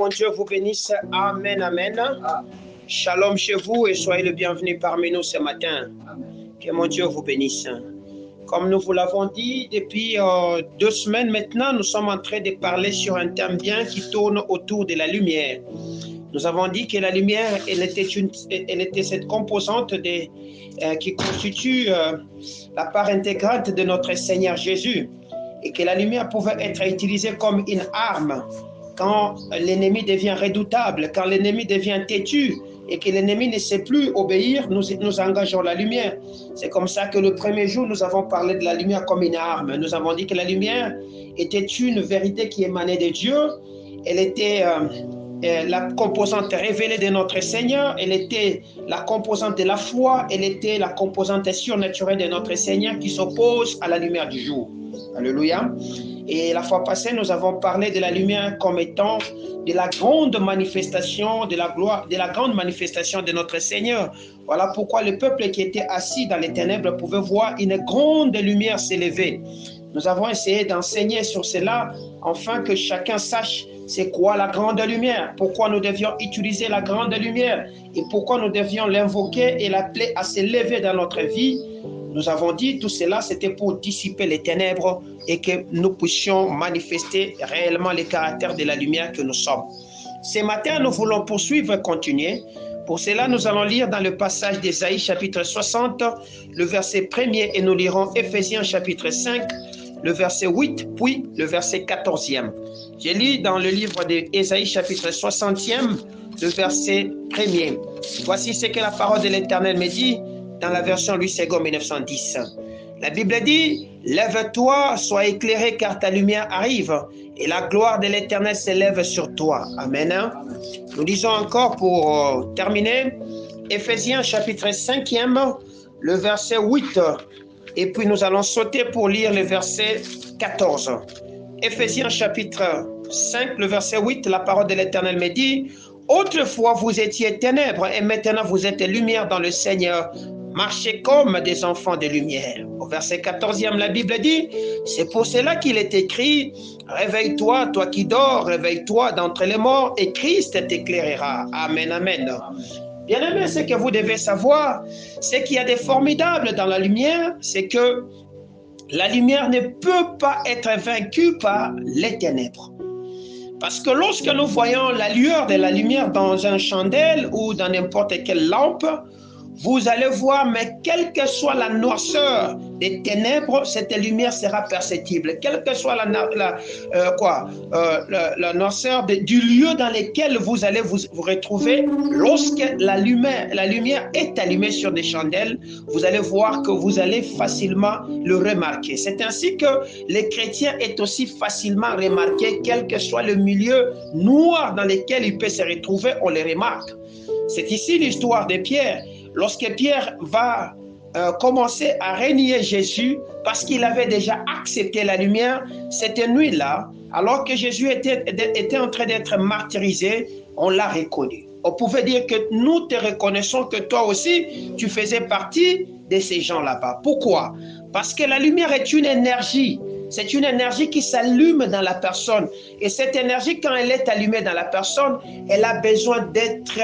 mon Dieu vous bénisse. Amen, amen. Shalom chez vous et soyez le bienvenu parmi nous ce matin. Que mon Dieu vous bénisse. Comme nous vous l'avons dit, depuis 2 semaines maintenant, nous sommes en train de parler sur un thème bien qui tourne autour de la lumière. Nous avons dit que la lumière, elle était cette composante qui constitue la part intégrante de notre Seigneur Jésus, et que la lumière pouvait être utilisée comme une arme quand l'ennemi devient redoutable, quand l'ennemi devient têtu et que l'ennemi ne sait plus obéir, nous engageons la lumière. C'est comme ça que le premier jour, nous avons parlé de la lumière comme une arme. Nous avons dit que la lumière était une vérité qui émanait de Dieu. Elle était la composante révélée de notre Seigneur, elle était la composante de la foi, elle était la composante surnaturelle de notre Seigneur qui s'oppose à la lumière du jour. Alléluia. Et la fois passée, nous avons parlé de la lumière comme étant de la grande manifestation de la gloire, de la grande manifestation de notre Seigneur. Voilà pourquoi le peuple qui était assis dans les ténèbres pouvait voir une grande lumière s'élever. Nous avons essayé d'enseigner sur cela, afin que chacun sache c'est quoi la grande lumière, pourquoi nous devions utiliser la grande lumière et pourquoi nous devions l'invoquer et l'appeler à s'élever dans notre vie. Nous avons dit tout cela, c'était pour dissiper les ténèbres et que nous puissions manifester réellement les caractères de la lumière que nous sommes. Ce matin, nous voulons poursuivre et continuer. Pour cela, nous allons lire dans le passage d'Ésaïe chapitre 60, le verset 1er, et nous lirons Éphésiens chapitre 5, le verset 8, puis le verset 14e. Je lis dans le livre d'Ésaïe chapitre 60e, le verset 1er. Voici ce que la parole de l'Éternel me dit dans la version Louis II 1910. La Bible dit, « Lève-toi, sois éclairé, car ta lumière arrive, et la gloire de l'Éternel s'élève sur toi. » Amen. Nous lisons encore pour terminer, Éphésiens chapitre 5e, le verset 8, et puis nous allons sauter pour lire le verset 14. Éphésiens chapitre 5, le verset 8, la parole de l'Éternel me dit, « Autrefois vous étiez ténèbres, et maintenant vous êtes lumière dans le Seigneur. Marchez comme des enfants de lumière. » Au verset 14e, la Bible dit, « C'est pour cela qu'il est écrit, réveille-toi, toi qui dors, réveille-toi d'entre les morts, et Christ t'éclairera. » Amen, amen. Bien-aimés, ce que vous devez savoir, ce qu'il y a de formidable dans la lumière, c'est que la lumière ne peut pas être vaincue par les ténèbres. Parce que lorsque nous voyons la lueur de la lumière dans un chandelle ou dans n'importe quelle lampe, vous allez voir, mais quelle que soit la noirceur des ténèbres, cette lumière sera perceptible. Quelle que soit la noirceur du lieu dans lequel vous allez vous retrouver, lorsque la lumière est allumée sur des chandelles, vous allez voir que vous allez facilement le remarquer. C'est ainsi que les chrétiens est aussi facilement remarqués, quel que soit le milieu noir dans lequel il peut se retrouver, on les remarque. C'est ici l'histoire de Pierre. Lorsque Pierre va commencer à renier Jésus parce qu'il avait déjà accepté la lumière, cette nuit-là, alors que Jésus était en train d'être martyrisé, on l'a reconnu. On pouvait dire que nous te reconnaissons que toi aussi, tu faisais partie de ces gens là-bas. Pourquoi? Parce que la lumière est une énergie. C'est une énergie qui s'allume dans la personne. Et cette énergie, quand elle est allumée dans la personne, elle a besoin d'être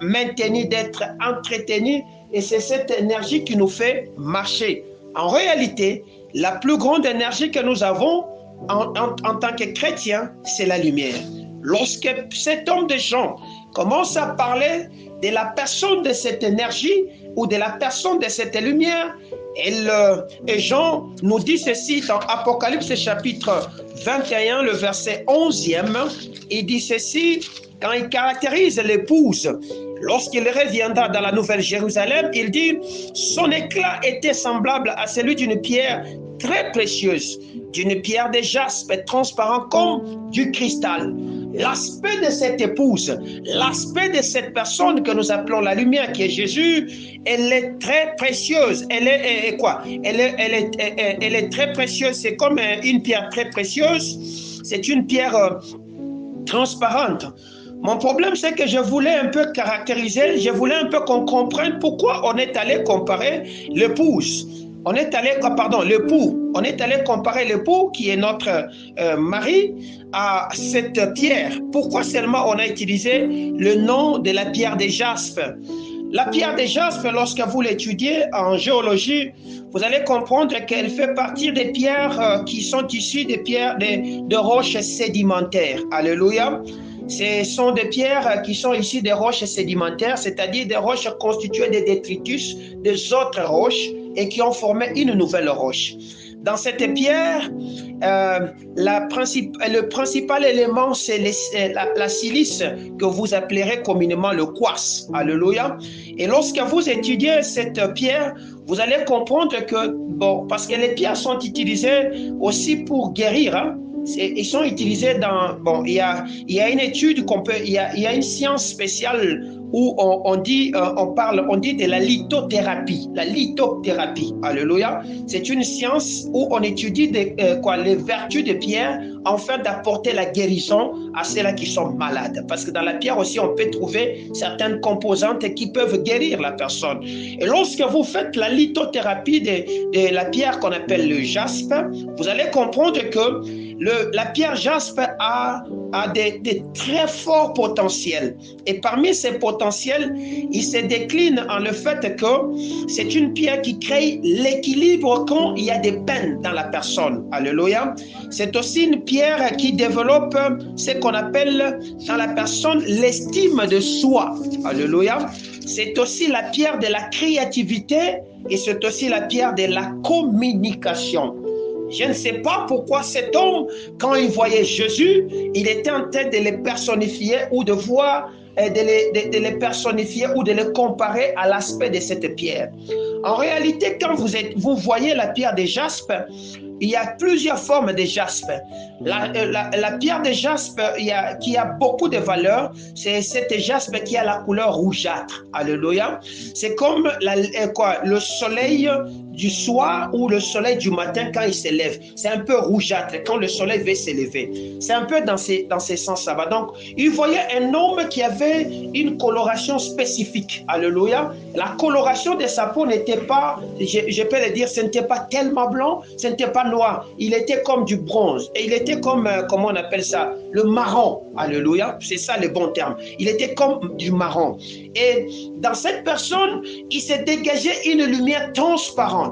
maintenue, d'être entretenue. Et c'est cette énergie qui nous fait marcher. En réalité, la plus grande énergie que nous avons en tant que chrétiens, c'est la lumière. Lorsque cet homme de Jean commence à parler de la personne de cette énergie ou de la personne de cette lumière, et Jean nous dit ceci dans Apocalypse chapitre 21, le verset 11e, il dit ceci, quand il caractérise l'épouse, lorsqu'il reviendra dans la Nouvelle Jérusalem, il dit, son éclat était semblable à celui d'une pierre très précieuse, d'une pierre de jaspe transparent comme du cristal. L'aspect de cette épouse, l'aspect de cette personne que nous appelons la lumière, qui est Jésus, elle est très précieuse. Elle est quoi? Elle est très précieuse. C'est comme une pierre très précieuse. C'est une pierre transparente. Mon problème, c'est que je voulais un peu caractériser, je voulais un peu qu'on comprenne pourquoi on est allé comparer l'épouse. On est allé, pardon, l'époux on est allé comparer l'époux, qui est notre mari, à cette pierre. Pourquoi seulement on a utilisé le nom de la pierre de jaspe? La pierre de jaspe, lorsque vous l'étudiez en géologie, vous allez comprendre qu'elle fait partie des pierres qui sont issues des pierres de roches sédimentaires. Alléluia. Ce sont des pierres qui sont issues des roches sédimentaires, c'est-à-dire des roches constituées de détritus des autres roches et qui ont formé une nouvelle roche. Dans cette pierre, le principal élément, c'est la silice que vous appellerez communément le quartz. Alléluia. Et lorsque vous étudiez cette pierre, vous allez comprendre que, bon, parce que les pierres sont utilisées aussi pour guérir, hein. Ils sont utilisés dans, bon, il y a une étude qu'on peut, il y a une science spéciale où on dit de la lithothérapie. La lithothérapie, alléluia. C'est une science où on étudie les vertus de pierre afin d'apporter la guérison à ceux-là qui sont malades. Parce que dans la pierre aussi, on peut trouver certaines composantes qui peuvent guérir la personne. Et lorsque vous faites la lithothérapie de la pierre qu'on appelle le jaspe, vous allez comprendre que la pierre jaspe a des très forts potentiels. Et parmi ces potentiels, il se décline en le fait que c'est une pierre qui crée l'équilibre quand il y a des peines dans la personne. Alléluia. C'est aussi une pierre qui développe ce qu'on appelle dans la personne l'estime de soi. Alléluia. C'est aussi la pierre de la créativité et c'est aussi la pierre de la communication. Je ne sais pas pourquoi cet homme, quand il voyait Jésus, il était en train de les personnifier ou de voir, de les personnifier ou de les comparer à l'aspect de cette pierre. En réalité, quand vous voyez la pierre de jaspe, il y a plusieurs formes de jaspe. La pierre de jaspe qui a beaucoup de valeur, c'est cette jaspe qui a la couleur rougeâtre. Alléluia. C'est comme le soleil du soir ou le soleil du matin quand il se lève. C'est un peu rougeâtre quand le soleil veut se lever. C'est un peu dans ces sens-là. Donc, il voyait un homme qui avait une coloration spécifique. Alléluia. La coloration de sa peau n'était pas, je peux le dire, ce n'était pas tellement blanc, ce n'était pas noir. Il était comme du bronze. Et il était comme, comment on appelle ça? Le marron. Alléluia. C'est ça le bon terme. Il était comme du marron. Et dans cette personne, il s'est dégagé une lumière transparente.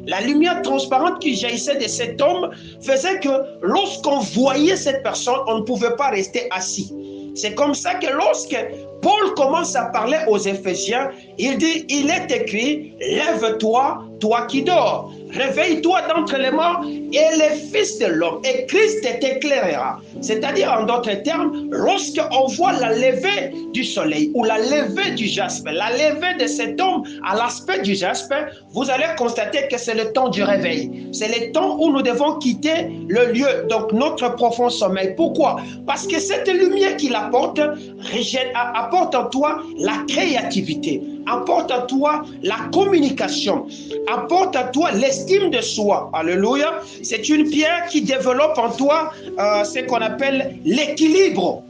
La lumière transparente qui jaillissait de cet homme faisait que lorsqu'on voyait cette personne, on ne pouvait pas rester assis. C'est comme ça que lorsque Paul commence à parler aux Éphésiens, il dit, il est écrit, lève-toi, toi qui dors, réveille-toi d'entre les morts et les fils de l'homme, et Christ t'éclairera. C'est-à-dire, en d'autres termes, lorsqu'on voit la levée du soleil ou la levée du jaspe, la levée de cet homme à l'aspect du jaspe, vous allez constater que c'est le temps du réveil. C'est le temps où nous devons quitter le lieu, donc notre profond sommeil. Pourquoi? Parce que cette lumière qu'il apporte en toi la créativité, apporte en toi la communication, apporte en toi l'estime de soi. Alléluia. C'est une pierre qui développe en toi ce qu'on appelle l'équilibre.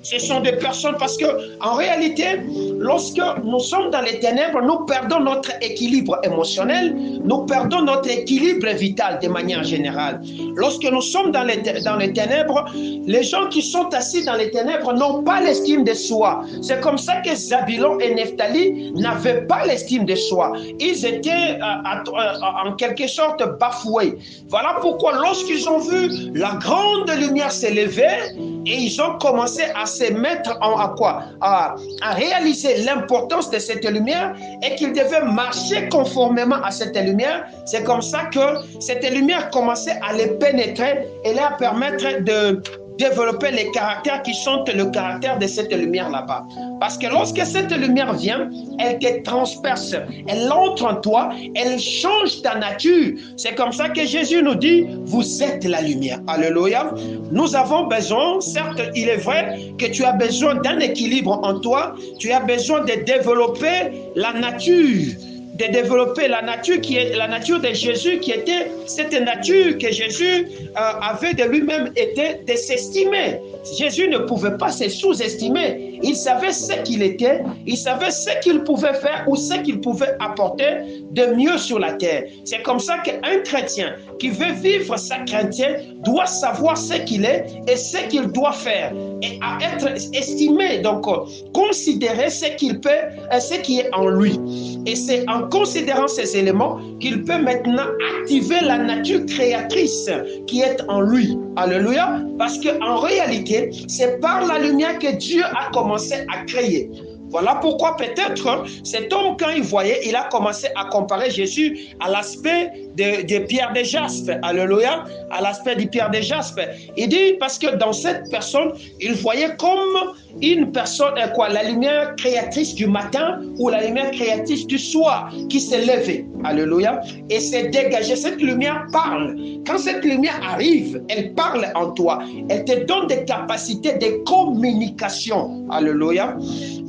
Ce sont des personnes, parce que en réalité, lorsque nous sommes dans les ténèbres, nous perdons notre équilibre émotionnel, nous perdons notre équilibre vital de manière générale. Lorsque nous sommes dans les ténèbres, les gens qui sont assis dans les ténèbres n'ont pas l'estime de soi. C'est comme ça que Zabulon et Nephtali n'avaient pas l'estime de soi. Ils étaient en quelque sorte bafoués. Voilà pourquoi lorsqu'ils ont vu la grande lumière s'élever, et ils ont commencé à se mettre à réaliser l'importance de cette lumière et qu'ils devaient marcher conformément à cette lumière. C'est comme ça que cette lumière commençait à les pénétrer et leur permettre de développer les caractères qui sont le caractère de cette lumière là-bas. Parce que lorsque cette lumière vient, elle te transperce, elle entre en toi, elle change ta nature. C'est comme ça que Jésus nous dit, vous êtes la lumière. Alléluia. Nous avons besoin, certes, il est vrai que tu as besoin d'un équilibre en toi, tu as besoin de développer la nature, de développer la nature qui est la nature de Jésus, qui était cette nature que Jésus avait de lui-même été de s'estimer. Jésus ne pouvait pas se sous-estimer. Il savait ce qu'il était, il savait ce qu'il pouvait faire ou ce qu'il pouvait apporter de mieux sur la terre. C'est comme ça qu'un chrétien qui veut vivre sa chrétienté doit savoir ce qu'il est et ce qu'il doit faire, et à être estimé, donc considérer ce qu'il peut, ce qui est en lui. Et c'est en considérant ces éléments qu'il peut maintenant activer la nature créatrice qui est en lui. Alléluia. Parce qu'en réalité, c'est par la lumière que Dieu a commencé à créer. Voilà pourquoi peut-être cet homme, quand il voyait, il a commencé à comparer Jésus à l'aspect de pierre de jaspe. Alléluia. À l'aspect de pierre de jaspe. Il dit parce que dans cette personne, il voyait comme une personne, la lumière créatrice du matin ou la lumière créatrice du soir qui s'est levée. Alléluia. Et s'est dégagée. Cette lumière parle. Quand cette lumière arrive, elle parle en toi. Elle te donne des capacités de communication. Alléluia.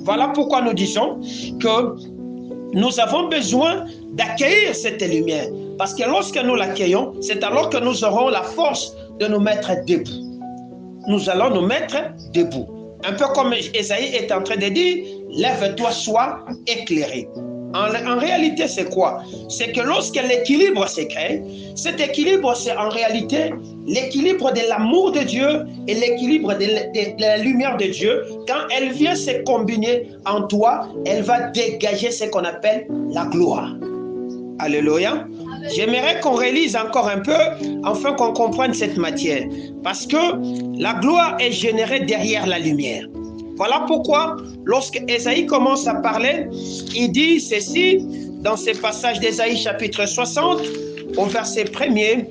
Voilà pourquoi nous disons que nous avons besoin d'accueillir cette lumière. Parce que lorsque nous l'accueillons, c'est alors que nous aurons la force de nous mettre debout. Nous allons nous mettre debout. Un peu comme Ésaïe est en train de dire, lève-toi, sois éclairé. En réalité, c'est quoi? C'est que lorsque l'équilibre se crée, cet équilibre, c'est en réalité l'équilibre de l'amour de Dieu et l'équilibre de la lumière de Dieu. Quand elle vient se combiner en toi, elle va dégager ce qu'on appelle la gloire. Alléluia. J'aimerais qu'on relise encore un peu, afin qu'on comprenne cette matière. Parce que la gloire est générée derrière la lumière. Voilà pourquoi, lorsque Ésaïe commence à parler, il dit ceci, dans ce passage d'Ésaïe chapitre 60, au verset 1er,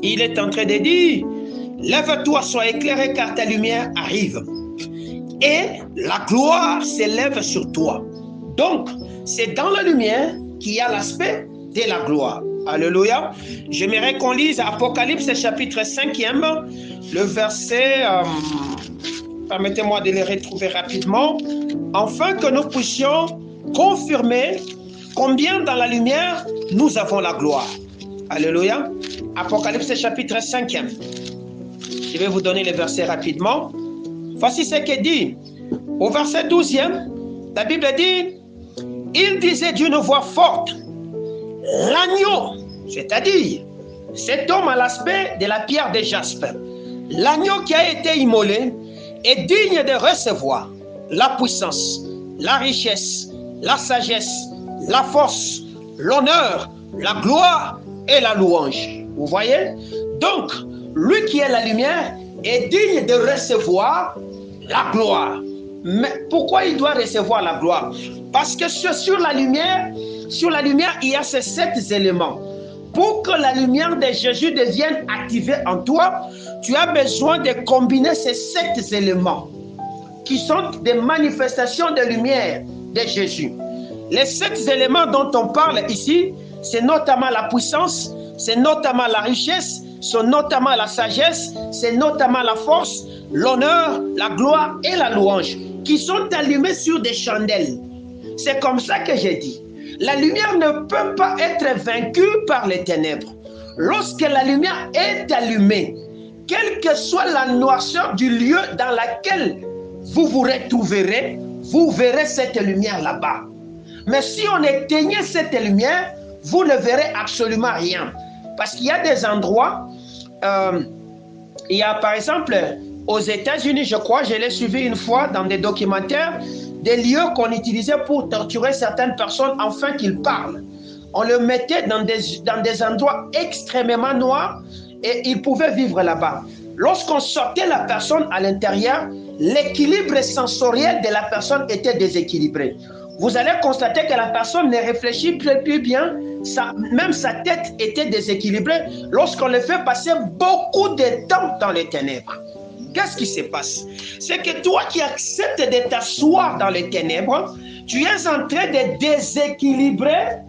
il est en train de dire, « Lève-toi, sois éclairé, car ta lumière arrive, et la gloire s'élève sur toi. » Donc, c'est dans la lumière qu'il y a l'aspect de la gloire. Alléluia. J'aimerais qu'on lise Apocalypse chapitre 5e, le verset... permettez-moi de les retrouver rapidement, afin que nous puissions confirmer combien dans la lumière nous avons la gloire. Alléluia. Apocalypse chapitre 5e. Je vais vous donner les versets rapidement. Voici ce qu'il dit. Au verset 12e, la Bible dit, il disait d'une voix forte, l'agneau, c'est-à-dire cet homme à l'aspect de la pierre de jaspe, l'agneau qui a été immolé, est digne de recevoir la puissance, la richesse, la sagesse, la force, l'honneur, la gloire et la louange. Vous voyez? Donc, lui qui est la lumière est digne de recevoir la gloire. Mais pourquoi il doit recevoir la gloire? Parce que sur la lumière, il y a ces 7 éléments. Pour que la lumière de Jésus devienne activée en toi, tu as besoin de combiner ces 7 éléments qui sont des manifestations de lumière de Jésus. Les 7 éléments dont on parle ici, c'est notamment la puissance, c'est notamment la richesse, c'est notamment la sagesse, c'est notamment la force, l'honneur, la gloire et la louange, qui sont allumés sur des chandelles. C'est comme ça que j'ai dit. La lumière ne peut pas être vaincue par les ténèbres. Lorsque la lumière est allumée, quelle que soit la noirceur du lieu dans laquelle vous vous retrouverez, vous verrez cette lumière là-bas. Mais si on éteignait cette lumière, vous ne verrez absolument rien. Parce qu'il y a des endroits, il y a par exemple aux États-Unis, je crois, je l'ai suivi une fois dans des documentaires, des lieux qu'on utilisait pour torturer certaines personnes afin qu'ils parlent. On le mettait dans des endroits extrêmement noirs et ils pouvaient vivre là-bas. Lorsqu'on sortait la personne à l'intérieur, l'équilibre sensoriel de la personne était déséquilibré. Vous allez constater que la personne ne réfléchit plus bien, même sa tête était déséquilibrée lorsqu'on le fait passer beaucoup de temps dans les ténèbres. Qu'est-ce qui se passe? C'est que toi qui acceptes de t'asseoir dans les ténèbres, tu es en train de déséquilibrer,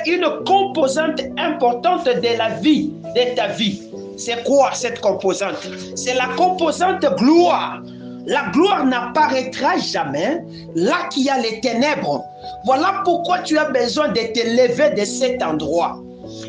une composante importante de la vie, de ta vie. C'est quoi cette composante? C'est la composante gloire. La gloire n'apparaîtra jamais là qu'il y a les ténèbres. Voilà pourquoi tu as besoin de te lever de cet endroit.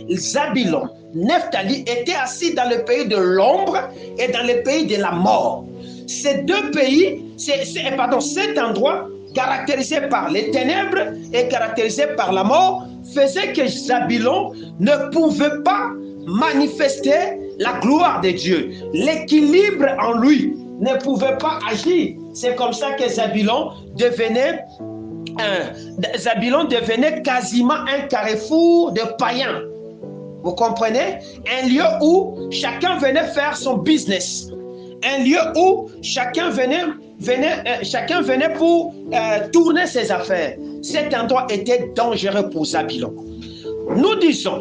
Zabulon, Nephtali étaient assis dans le pays de l'ombre et dans le pays de la mort. Ces deux pays, cet endroit caractérisé par les ténèbres et caractérisé par la mort, faisait que Zabulon ne pouvait pas manifester la gloire de Dieu. L'équilibre en lui ne pouvait pas agir. C'est comme ça que Zabulon devenait quasiment un carrefour de païens. Vous comprenez? Un lieu où chacun venait faire son business. Un lieu où chacun venait pour tourner ses affaires. Cet endroit était dangereux pour Zabulon. Nous disons,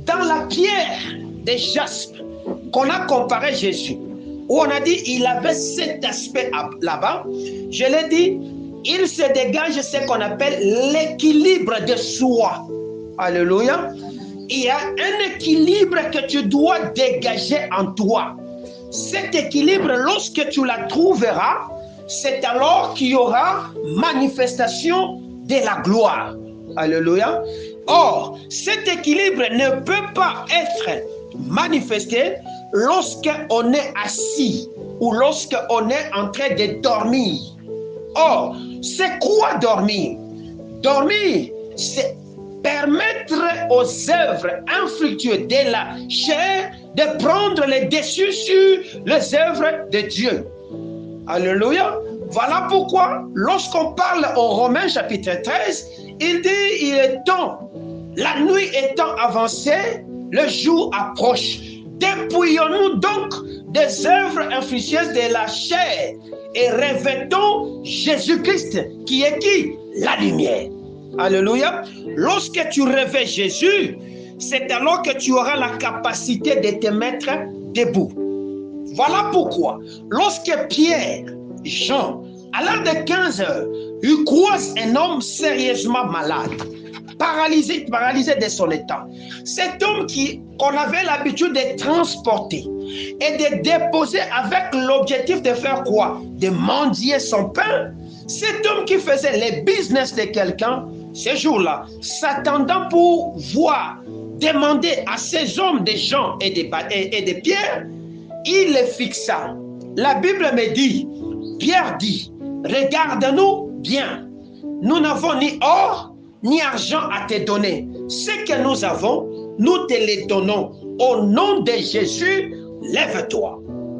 dans la pierre de jaspe qu'on a comparé Jésus, où on a dit il avait cet aspect là-bas, je l'ai dit, il se dégage ce qu'on appelle l'équilibre de soi. Alléluia. Il y a un équilibre que tu dois dégager en toi. Cet équilibre, lorsque tu la trouveras, c'est alors qu'il y aura manifestation de la gloire. Alléluia. Or, cet équilibre ne peut pas être manifesté lorsqu'on est assis ou lorsqu'on est en train de dormir. Or, c'est quoi dormir? Dormir, c'est permettre aux œuvres infructueuses de la chair de prendre le dessus sur les œuvres de Dieu. Alléluia. Voilà pourquoi, lorsqu'on parle au Romains chapitre 13, il dit, il est temps, la nuit étant avancée, le jour approche. Dépouillons-nous donc des œuvres infructueuses de la chair et revêtons Jésus-Christ, qui est qui? La lumière. Alléluia. Lorsque tu revêts Jésus, c'est alors que tu auras la capacité de te mettre debout. Voilà pourquoi, lorsque Pierre, Jean, à l'heure de 15 heures, ils croisent un homme sérieusement malade, paralysé de son état. Cet homme qu'on avait l'habitude de transporter et de déposer avec l'objectif de faire quoi? De mendier son pain. Cet homme qui faisait les business de quelqu'un, ce jour-là, s'attendant pour voir, demander à ces hommes de Jean et de Pierre, il les fixa. La Bible me dit, Pierre dit, regarde-nous bien. Nous n'avons ni or, ni argent à te donner. Ce que nous avons, nous te le donnons. Au nom de Jésus, lève-toi.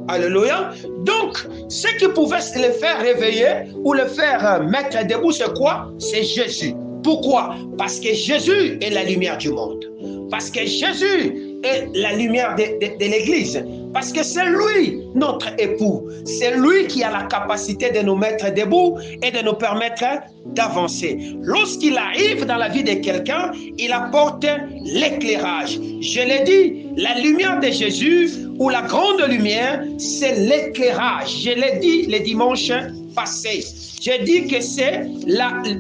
Alléluia. Donc, ce qui pouvait le faire réveiller ou le faire mettre debout, c'est quoi? C'est Jésus. Pourquoi? Parce que Jésus est la lumière du monde. Parce que Jésus est la lumière de l'Église. Parce que c'est lui, notre époux. C'est lui qui a la capacité de nous mettre debout et de nous permettre d'avancer. Lorsqu'il arrive dans la vie de quelqu'un, il apporte l'éclairage. Je l'ai dit, la lumière de Jésus ou la grande lumière, c'est l'éclairage. Je l'ai dit le dimanche passé. J'ai dit que c'est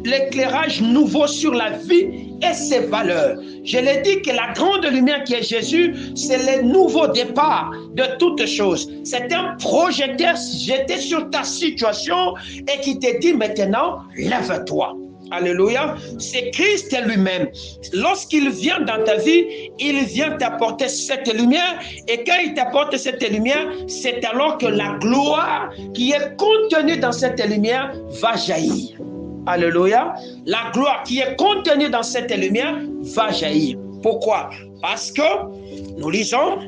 l'éclairage nouveau sur la vie et ses valeurs. Je l'ai dit que la grande lumière qui est Jésus, c'est le nouveau départ de toutes choses. C'est un projecteur jeté sur ta situation et qui te dit maintenant, lève-toi. Alléluia. C'est Christ lui-même. Lorsqu'il vient dans ta vie, il vient t'apporter cette lumière. Et quand il t'apporte cette lumière, c'est alors que la gloire qui est contenue dans cette lumière va jaillir. Alléluia. La gloire qui est contenue dans cette lumière va jaillir. Pourquoi? Parce que nous lisons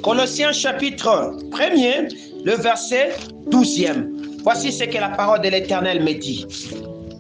Colossiens chapitre 1er, le verset 12e. Voici ce que la parole de l'Éternel me dit.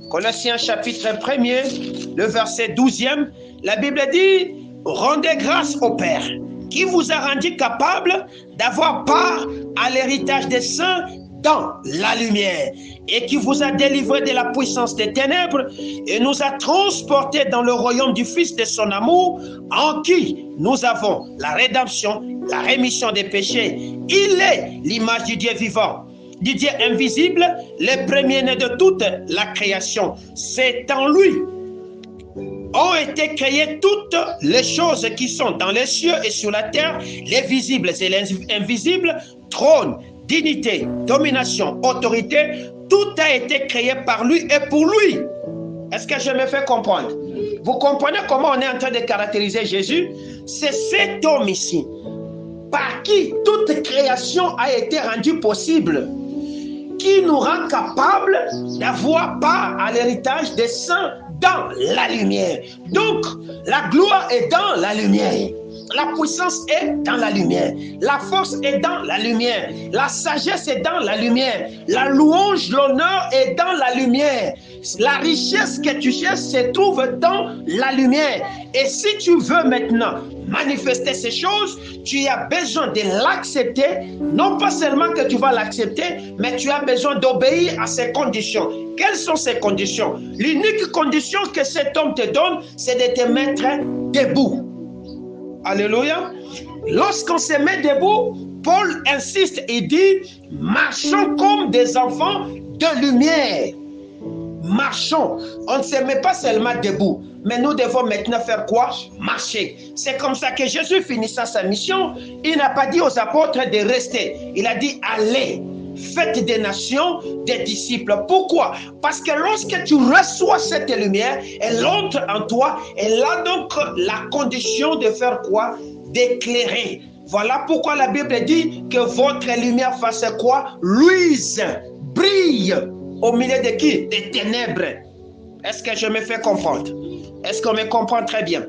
Colossiens chapitre 1er, le verset 12e, la Bible dit « Rendez grâce au Père, qui vous a rendu capable d'avoir part à l'héritage des saints dans la lumière, et qui vous a délivré de la puissance des ténèbres, et nous a transportés dans le royaume du Fils de son amour, en qui nous avons la rédemption, la rémission des péchés. Il est l'image du Dieu vivant, du Dieu invisible, le premier-né de toute la création. C'est en lui ont été créées toutes les choses qui sont dans les cieux et sur la terre, les visibles et les invisibles, trône, dignité, domination, autorité, tout a été créé par lui et pour lui. Est-ce que je me fais comprendre? Vous comprenez comment on est en train de caractériser Jésus? C'est cet homme ici, par qui toute création a été rendue possible. qui nous rend capables d'avoir part à l'héritage des saints dans la lumière. Donc, la gloire est dans la lumière. La puissance est dans la lumière. La force est dans la lumière. La sagesse est dans la lumière. La louange, l'honneur est dans la lumière. La richesse que tu cherches se trouve dans la lumière. Et si tu veux maintenant manifester ces choses, tu as besoin de l'accepter. Non pas seulement que tu vas l'accepter, mais tu as besoin d'obéir à ces conditions. Quelles sont ces conditions? L'unique condition que cet homme te donne, c'est de te mettre debout. Alléluia. Lorsqu'on se met debout, Paul insiste et dit, marchons comme des enfants de lumière. Marchons. On ne se met pas seulement debout, mais nous devons maintenant faire quoi? Marcher. C'est comme ça que Jésus, finissant sa mission, il n'a pas dit aux apôtres de rester. Il a dit, allez, faites des nations des disciples. Pourquoi? Parce que lorsque tu reçois cette lumière, elle entre en toi, elle a donc la condition de faire quoi? D'éclairer. Voilà pourquoi la Bible dit que votre lumière fasse quoi? Luise, brille au milieu de qui? Des ténèbres. Est-ce que je me fais comprendre? Est-ce qu'on me comprend très bien?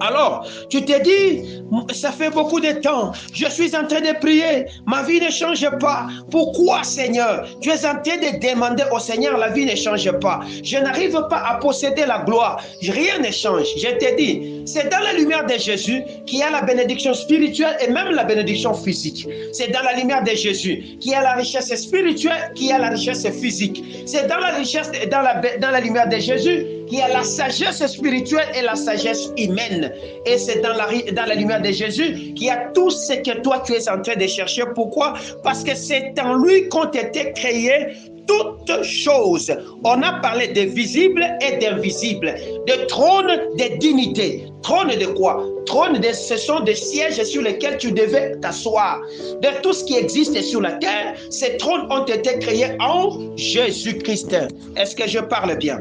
Alors, tu te dis, ça fait beaucoup de temps, je suis en train de prier, ma vie ne change pas. Pourquoi, Seigneur? Tu es en train de demander au Seigneur, la vie ne change pas. Je n'arrive pas à posséder la gloire, rien ne change. Je te dis, c'est dans la lumière de Jésus qu'il y a la bénédiction spirituelle et même la bénédiction physique. C'est dans la lumière de Jésus qu'il y a la richesse spirituelle, qu'il y a la richesse physique. C'est dans la richesse, dans la lumière de Jésus qu'il y a la sagesse spirituelle et la sagesse humaine. Et c'est dans la lumière de Jésus qu'il y a tout ce que toi tu es en train de chercher. Pourquoi? Parce que c'est en lui qu'ont été créées toutes choses. On a parlé de visible et d'invisible, de trône, de dignité. Trône de quoi? Trône, ce sont des sièges sur lesquels tu devais t'asseoir. De tout ce qui existe sur la terre, ces trônes ont été créés en Jésus-Christ. Est-ce que je parle bien?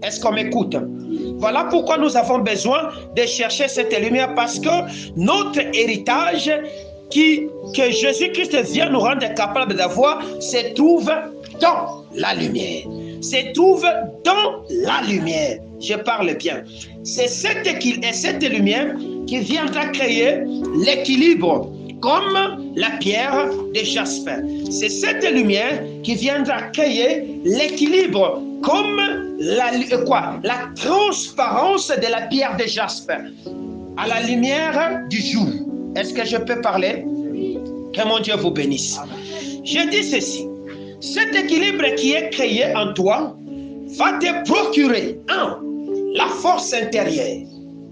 Est-ce qu'on m'écoute? Voilà pourquoi nous avons besoin de chercher cette lumière, parce que notre héritage que Jésus-Christ vient nous rendre capables d'avoir se trouve dans la lumière. Se trouve dans la lumière. Je parle bien. C'est cette lumière qui viendra créer l'équilibre comme la pierre de jaspe. C'est cette lumière qui viendra créer l'équilibre comme la transparence de la pierre de jaspe à la lumière du jour. Est-ce que je peux parler? Que mon Dieu vous bénisse. Je dis ceci. Cet équilibre qui est créé en toi va te procurer la force intérieure.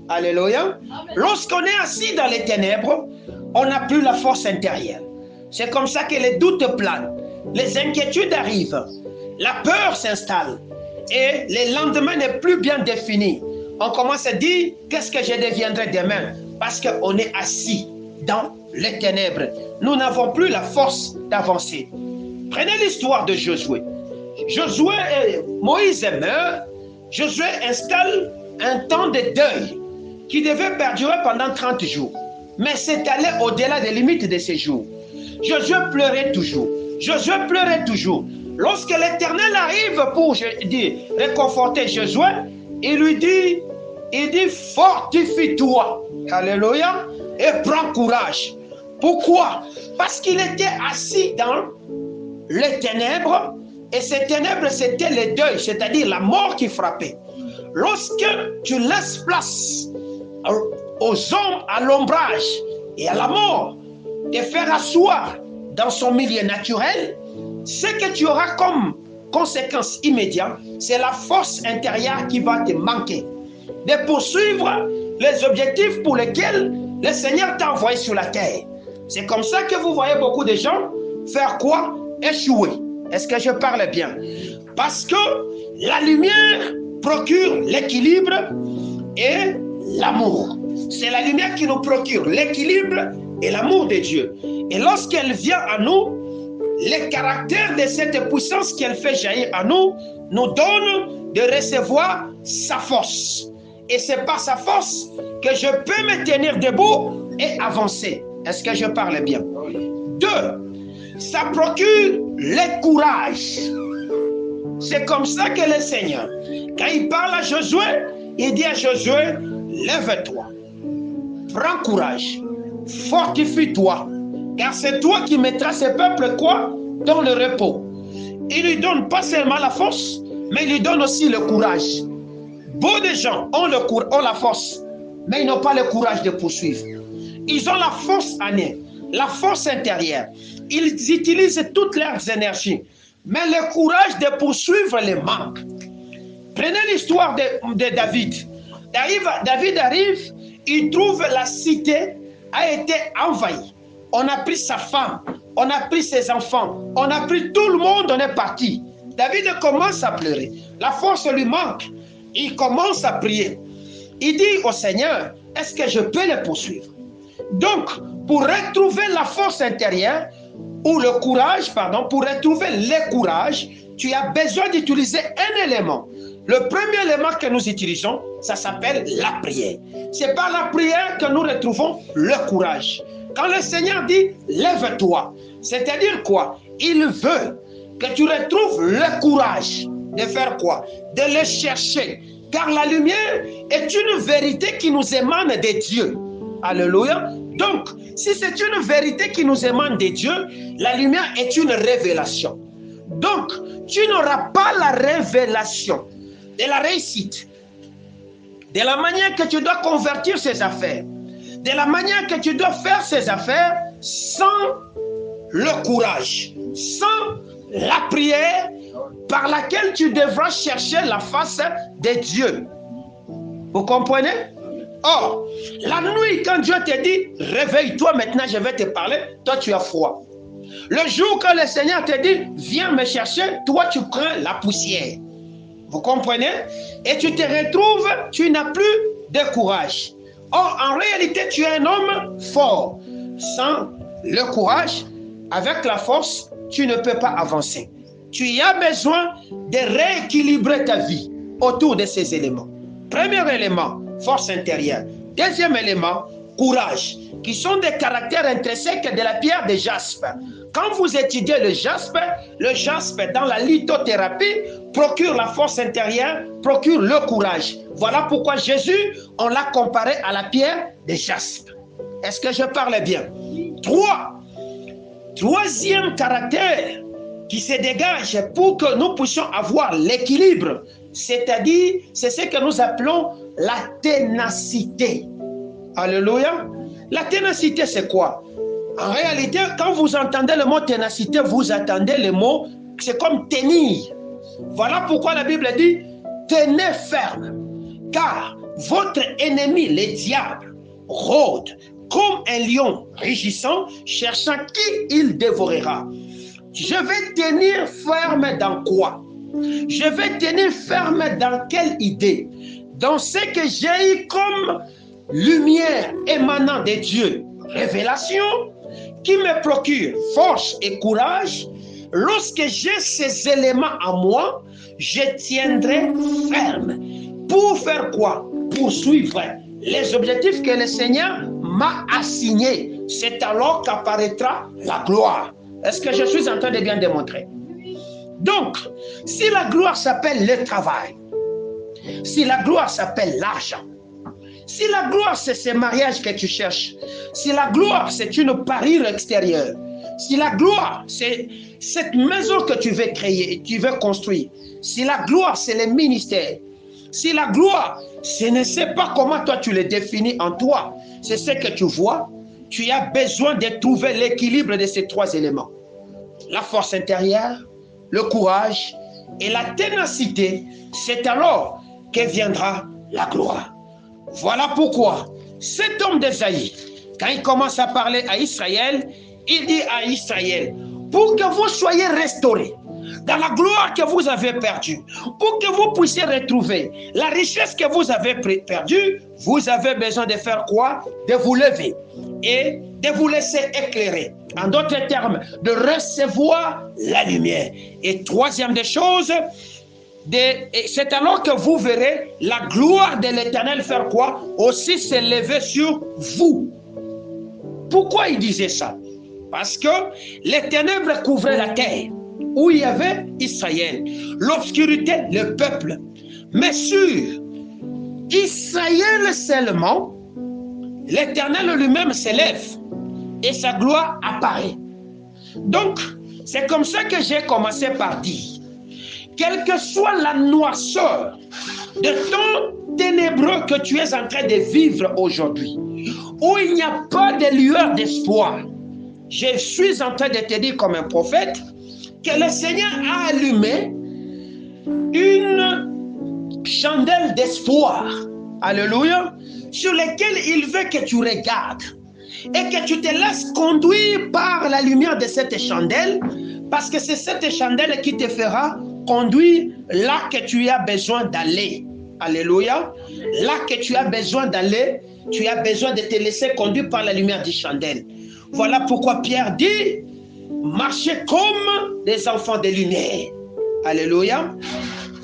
Alléluia. Lorsqu'on est assis dans les ténèbres, on n'a plus la force intérieure. C'est comme ça que les doutes planent, les inquiétudes arrivent, la peur s'installe et le lendemain n'est plus bien défini. On commence à dire, qu'est-ce que je deviendrai demain? Parce qu'on est assis dans les ténèbres. Nous n'avons plus la force d'avancer. Prenez l'histoire de Josué. Moïse meurt. Josué installe un temps de deuil qui devait perdurer pendant 30 jours. Mais c'est allé au-delà des limites de ces jours. Josué pleurait toujours. Josué pleurait toujours. Lorsque l'Éternel arrive pour réconforter Josué, il dit, fortifie-toi. Alléluia. Et prends courage. Pourquoi? Parce qu'il était assis dans les ténèbres, et ces ténèbres, c'était le deuil, c'est-à-dire la mort qui frappait. Lorsque tu laisses place aux hommes, à l'ombrage et à la mort, te faire asseoir dans son milieu naturel, ce que tu auras comme conséquence immédiate, c'est la force intérieure qui va te manquer de poursuivre les objectifs pour lesquels le Seigneur t'a envoyé sur la terre. C'est comme ça que vous voyez beaucoup de gens faire quoi? Échouer. Est-ce que je parle bien? Parce que la lumière procure l'équilibre et l'amour. C'est la lumière qui nous procure l'équilibre et l'amour de Dieu. Et lorsqu'elle vient à nous, le caractère de cette puissance qu'elle fait jaillir à nous, nous donne de recevoir sa force. Et c'est par sa force que je peux me tenir debout et avancer. Est-ce que je parle bien? 2. ça procure le courage. C'est comme ça que le Seigneur, quand il parle à Josué, il dit à Josué, lève-toi, prends courage, fortifie-toi, car c'est toi qui mettras ce peuple quoi? Dans le repos. Il lui donne pas seulement la force, mais il lui donne aussi le courage. Beaucoup de gens ont la force, mais ils n'ont pas le courage de poursuivre. Ils ont la force année, la force intérieure. Ils utilisent toutes leurs énergies, mais le courage de poursuivre les manque. Prenez l'histoire de David. David arrive, il trouve la cité a été envahie. On a pris sa femme, on a pris ses enfants, on a pris tout le monde, on est parti. David commence à pleurer. La force lui manque. Il commence à prier. Il dit au Seigneur, est-ce que je peux le poursuivre? Donc, pour retrouver la force intérieure, ou le courage, pardon, pour retrouver le courage, tu as besoin d'utiliser un élément. Le premier élément que nous utilisons, ça s'appelle la prière. C'est par la prière que nous retrouvons le courage. Quand le Seigneur dit, lève-toi, c'est-à-dire quoi? Il veut que tu retrouves le courage de faire quoi? De le chercher. Car la lumière est une vérité qui nous émane de Dieu. Alléluia. Donc, si c'est une vérité qui nous émane de Dieu, la lumière est une révélation. Donc, tu n'auras pas la révélation de la réussite, de la manière que tu dois convertir ces affaires, de la manière que tu dois faire ces affaires sans le courage, sans la prière par laquelle tu devras chercher la face de Dieu. Vous comprenez? Or, la nuit, quand Dieu te dit, réveille-toi maintenant, je vais te parler, toi tu as froid. Le jour que le Seigneur te dit, viens me chercher, toi tu crains la poussière. Vous comprenez? Et tu te retrouves, tu n'as plus de courage. Or, en réalité, tu es un homme fort. Sans le courage, avec la force, tu ne peux pas avancer. Tu as besoin de rééquilibrer ta vie autour de ces éléments. Premier élément, force intérieure. Deuxième élément, courage, qui sont des caractères intrinsèques de la pierre de jaspe. Quand vous étudiez le jaspe dans la lithothérapie procure la force intérieure, procure le courage. Voilà pourquoi Jésus, on l'a comparé à la pierre de jaspe. Est-ce que je parle bien? Troisième caractère qui se dégage pour que nous puissions avoir l'équilibre, c'est-à-dire, c'est ce que nous appelons la ténacité. Alléluia. La ténacité, c'est quoi? En réalité, quand vous entendez le mot ténacité, vous attendez le mot, c'est comme tenir. Voilà pourquoi la Bible dit, tenez ferme, car votre ennemi, le diable, rôde comme un lion rugissant, cherchant qui il dévorera. Je vais tenir ferme dans quoi? Je vais tenir ferme dans quelle idée? Dans ce que j'ai eu comme lumière émanant de Dieu, révélation, qui me procure force et courage. Lorsque j'ai ces éléments en moi, je tiendrai ferme. Pour faire quoi? Pour suivre les objectifs que le Seigneur m'a assignés. C'est alors qu'apparaîtra la gloire. Est-ce que je suis en train de bien démontrer? Donc, si la gloire s'appelle le travail, si la gloire s'appelle l'argent, si la gloire c'est ce mariage que tu cherches, si la gloire c'est une parure extérieure, si la gloire c'est cette maison que tu veux créer et tu veux construire, si la gloire c'est le ministère, si la gloire, je ne sais pas comment toi tu le définis en toi, c'est ce que tu vois, tu as besoin de trouver l'équilibre de ces trois éléments. La force intérieure, le courage et la ténacité, c'est alors que viendra la gloire. Voilà pourquoi cet homme d'Ésaïe, quand il commence à parler à Israël, il dit à Israël, pour que vous soyez restaurés dans la gloire que vous avez perdue, pour que vous puissiez retrouver la richesse que vous avez perdue, vous avez besoin de faire quoi? De vous lever et de vous laisser éclairer. En d'autres termes, de recevoir la lumière. Et troisième des choses, c'est alors que vous verrez la gloire de l'Éternel faire quoi? Aussi s'élever sur vous. Pourquoi il disait ça? Parce que les ténèbres couvraient la terre, où il y avait Israël. L'obscurité, le peuple. Mais sur Israël seulement, l'Éternel lui-même s'élève et sa gloire apparaît. Donc, c'est comme ça que j'ai commencé par dire, quelle que soit la noirceur de ton ténébreux que tu es en train de vivre aujourd'hui, où il n'y a pas de lueur d'espoir, je suis en train de te dire comme un prophète que le Seigneur a allumé une chandelle d'espoir, alléluia, sur laquelle il veut que tu regardes et que tu te laisses conduire par la lumière de cette chandelle, parce que c'est cette chandelle qui te fera conduire là que tu as besoin d'aller. Alléluia. Là que tu as besoin d'aller, tu as besoin de te laisser conduire par la lumière du chandelle. Voilà pourquoi Pierre dit, marchez comme des enfants de lumière. Alléluia.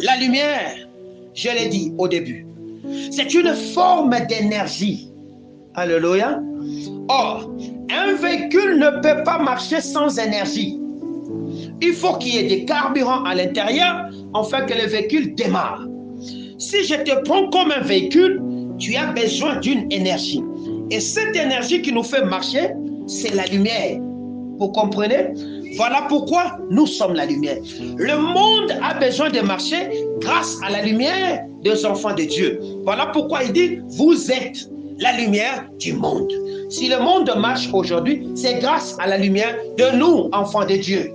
La lumière, je l'ai dit au début, c'est une forme d'énergie. Alléluia. Or, un véhicule ne peut pas marcher sans énergie. Il faut qu'il y ait des carburants à l'intérieur afin que le véhicule démarre. Si je te prends comme un véhicule, tu as besoin d'une énergie. Et cette énergie qui nous fait marcher, c'est la lumière. Vous comprenez? Voilà pourquoi nous sommes la lumière. Le monde a besoin de marcher grâce à la lumière des enfants de Dieu. Voilà pourquoi il dit, vous êtes la lumière du monde. Si le monde marche aujourd'hui, c'est grâce à la lumière de nous, enfants de Dieu.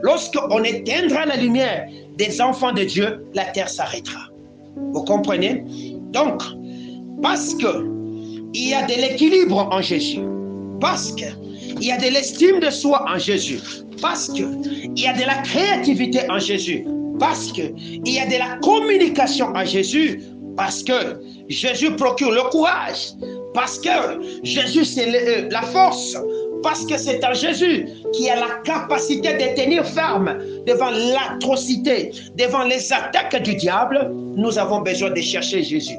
Lorsqu'on éteindra la lumière des enfants de Dieu, la terre s'arrêtera. Vous comprenez? Donc, parce qu'il y a de l'équilibre en Jésus, parce qu'il y a de l'estime de soi en Jésus, parce qu'il y a de la créativité en Jésus, parce qu'il y a de la communication en Jésus, parce que Jésus procure le courage, parce que Jésus c'est la force, parce que c'est en Jésus qui a la capacité de tenir ferme devant l'atrocité, devant les attaques du diable. Nous avons besoin de chercher Jésus.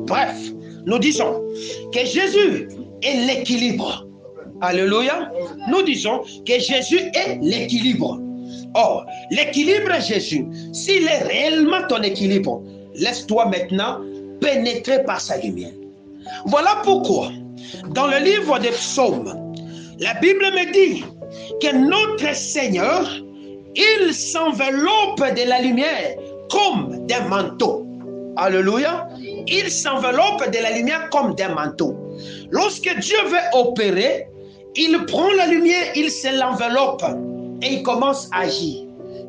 Bref, nous disons que Jésus est l'équilibre. Alléluia. Nous disons que Jésus est l'équilibre. Or, l'équilibre Jésus, s'il est réellement ton équilibre, laisse-toi maintenant pénétrer par sa lumière. Voilà pourquoi, dans le livre des psaumes, la Bible me dit que notre Seigneur, il s'enveloppe de la lumière comme d'un manteau. Alléluia. Il s'enveloppe de la lumière comme d'un manteau. Lorsque Dieu veut opérer, il prend la lumière, il se l'enveloppe et il commence à agir.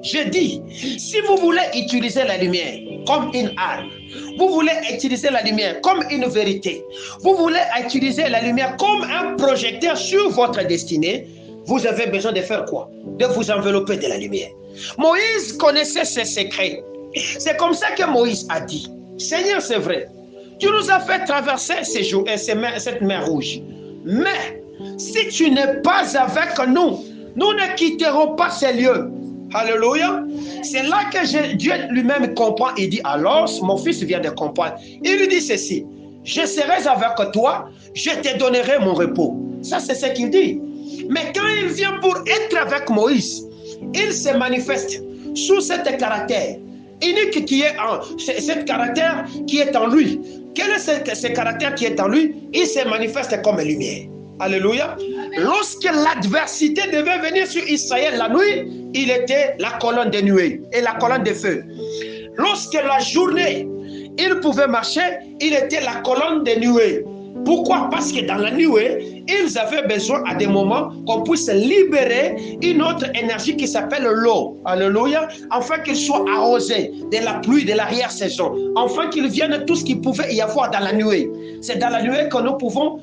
Je dis, si vous voulez utiliser la lumière comme une arme, vous voulez utiliser la lumière comme une vérité, vous voulez utiliser la lumière comme un projecteur sur votre destinée, vous avez besoin de faire quoi? De vous envelopper de la lumière. Moïse connaissait ses secrets. C'est comme ça que Moïse a dit, Seigneur, c'est vrai, tu nous as fait traverser cette mer rouge. Mais si tu n'es pas avec nous, nous ne quitterons pas ces lieux. Alléluia. C'est là que Dieu lui-même comprend. Il dit, alors mon fils vient de comprendre. Il lui dit ceci, je serai avec toi, je te donnerai mon repos. Ça, c'est ce qu'il dit. Mais quand il vient pour être avec Moïse, il se manifeste sous cet caractère unique qui est en cet caractère qui est en lui. Quel est ce caractère qui est en lui? Il se manifeste comme lumière. Alléluia. Lorsque l'adversité devait venir sur Israël la nuit, il était la colonne de nuée et la colonne de feu. Lorsque la journée, il pouvait marcher, il était la colonne de nuée. Pourquoi? Parce que dans la nuée, ils avaient besoin à des moments qu'on puisse libérer une autre énergie qui s'appelle l'eau. Alléluia. Afin qu'il soit arrosé de la pluie de l'arrière-saison. Afin qu'il vienne tout ce qu'il pouvait y avoir dans la nuée. C'est dans la nuée que nous pouvons,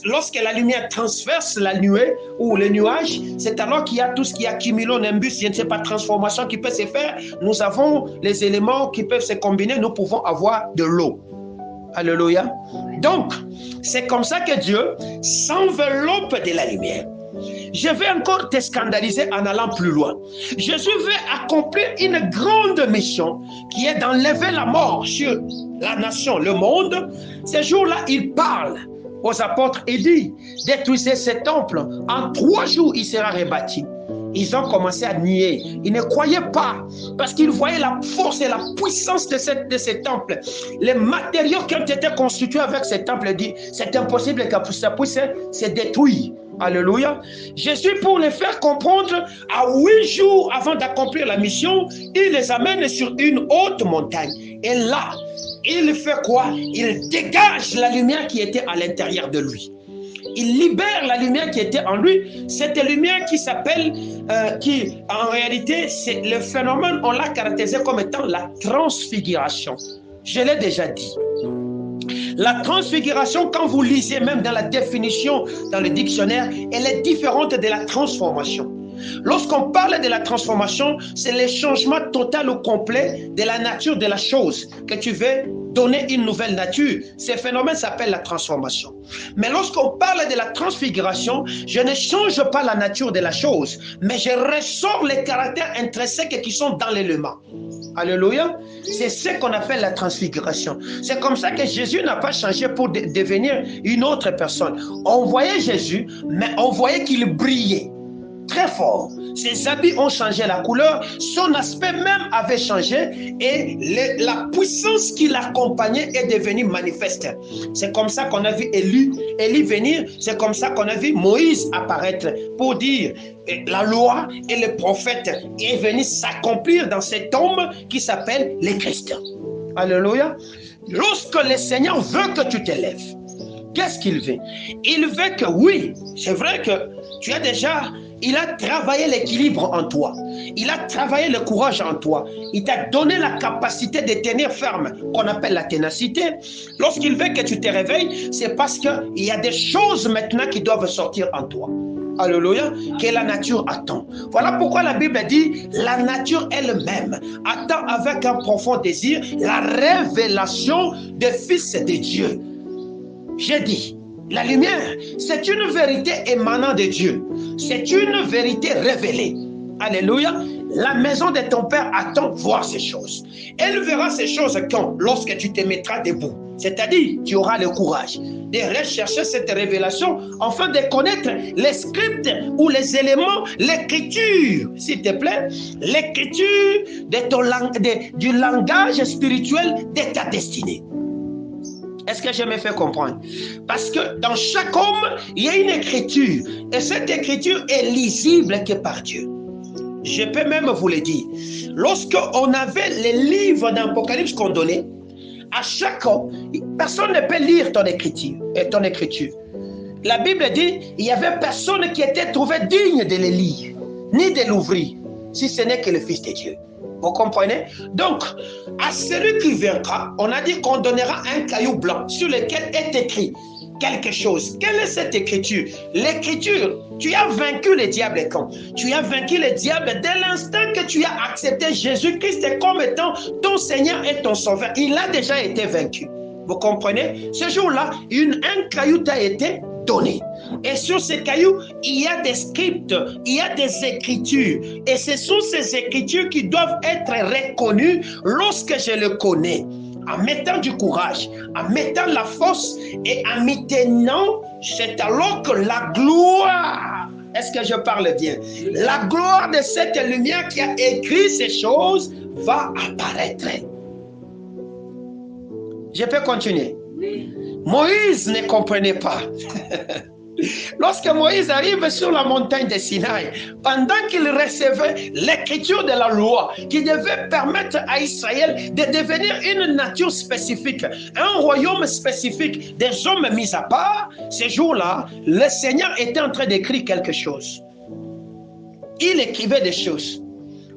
lorsque la lumière transverse la nuée ou le nuage, c'est alors qu'il y a tout ce qui est cumulonimbus, je ne sais pas, transformation qui peut se faire. Nous avons les éléments qui peuvent se combiner, nous pouvons avoir de l'eau. Alléluia. Donc, c'est comme ça que Dieu s'enveloppe de la lumière. Je vais encore te scandaliser en allant plus loin. Jésus veut accomplir une grande mission qui est d'enlever la mort sur la nation, le monde. Ce jour-là, il parle aux apôtres et dit, détruisez ce temple, en 3 jours il sera rebâti. Ils ont commencé à nier. Ils ne croyaient pas parce qu'ils voyaient la force et la puissance de ce temple. Les matériaux qui ont été constitués avec ce temple dit, c'est impossible que ça puisse se détruire. Alléluia. Jésus, pour les faire comprendre, à 8 jours avant d'accomplir la mission, il les amène sur une haute montagne. Et là, il fait quoi? Il dégage la lumière qui était à l'intérieur de lui. Il libère la lumière qui était en lui. Cette lumière qui s'appelle, qui en réalité, c'est le phénomène, on l'a caractérisé comme étant la transfiguration. Je l'ai déjà dit. La transfiguration, quand vous lisez même dans la définition, dans le dictionnaire, elle est différente de la transformation. Lorsqu'on parle de la transformation, c'est le changement total ou complet de la nature de la chose, que tu veux donner une nouvelle nature. Ce phénomène s'appelle la transformation. Mais lorsqu'on parle de la transfiguration, je ne change pas la nature de la chose, mais je ressors les caractères intrinsèques qui sont dans l'élément. Alléluia. C'est ce qu'on appelle la transfiguration. C'est comme ça que Jésus n'a pas changé pour devenir une autre personne. On voyait Jésus, mais on voyait qu'il brillait très fort. Ses habits ont changé la couleur, son aspect même avait changé et la puissance qui l'accompagnait est devenue manifeste. C'est comme ça qu'on a vu Élie venir, c'est comme ça qu'on a vu Moïse apparaître pour dire la loi et le prophète est venu s'accomplir dans cet homme qui s'appelle le Christ. Alléluia. Lorsque le Seigneur veut que tu t'élèves, qu'est-ce qu'il veut? Il veut que oui, c'est vrai que tu as déjà... Il a travaillé l'équilibre en toi. Il a travaillé le courage en toi. Il t'a donné la capacité de tenir ferme, qu'on appelle la ténacité. Lorsqu'il veut que tu te réveilles, c'est parce qu'il y a des choses maintenant qui doivent sortir en toi. Alléluia, que la nature attend. Voilà pourquoi la Bible dit, la nature elle-même attend avec un profond désir la révélation des fils de Dieu. J'ai dit, la lumière, c'est une vérité émanant de Dieu. C'est une vérité révélée. Alléluia. La maison de ton Père attend voir ces choses. Elle verra ces choses quand? Lorsque tu te mettras debout. C'est-à-dire, tu auras le courage de rechercher cette révélation afin de connaître les scripts ou les éléments, l'écriture, s'il te plaît, l'écriture du langage spirituel de ta destinée. Est-ce que je me fais comprendre? Parce que dans chaque homme, il y a une écriture. Et cette écriture est lisible que par Dieu. Je peux même vous le dire. Lorsqu'on avait les livres d'Apocalypse qu'on donnait, à chaque homme, personne ne peut lire ton écriture. La Bible dit, il n'y avait personne qui était trouvé digne de les lire, ni de l'ouvrir, si ce n'est que le Fils de Dieu. Vous comprenez? Donc, à celui qui vaincra, on a dit qu'on donnera un caillou blanc sur lequel est écrit quelque chose. Quelle est cette écriture? L'écriture, tu as vaincu le diable quand? Tu as vaincu le diable dès l'instant que tu as accepté Jésus-Christ comme étant ton Seigneur et ton Sauveur. Il a déjà été vaincu. Vous comprenez? Ce jour-là, un caillou t'a été donné. Et sur ces cailloux, il y a des scripts, il y a des écritures. Et ce sont ces écritures qui doivent être reconnues lorsque je le connais. En mettant du courage, en mettant la force et en m'y tenant, c'est alors que la gloire, est-ce que je parle bien? La gloire de cette lumière qui a écrit ces choses va apparaître. Je peux continuer? Moïse ne comprenait pas. Lorsque Moïse arrive sur la montagne de Sinaï, pendant qu'il recevait l'écriture de la loi qui devait permettre à Israël de devenir une nature spécifique, un royaume spécifique, des hommes mis à part, ce jour-là, le Seigneur était en train d'écrire quelque chose. Il écrivait des choses.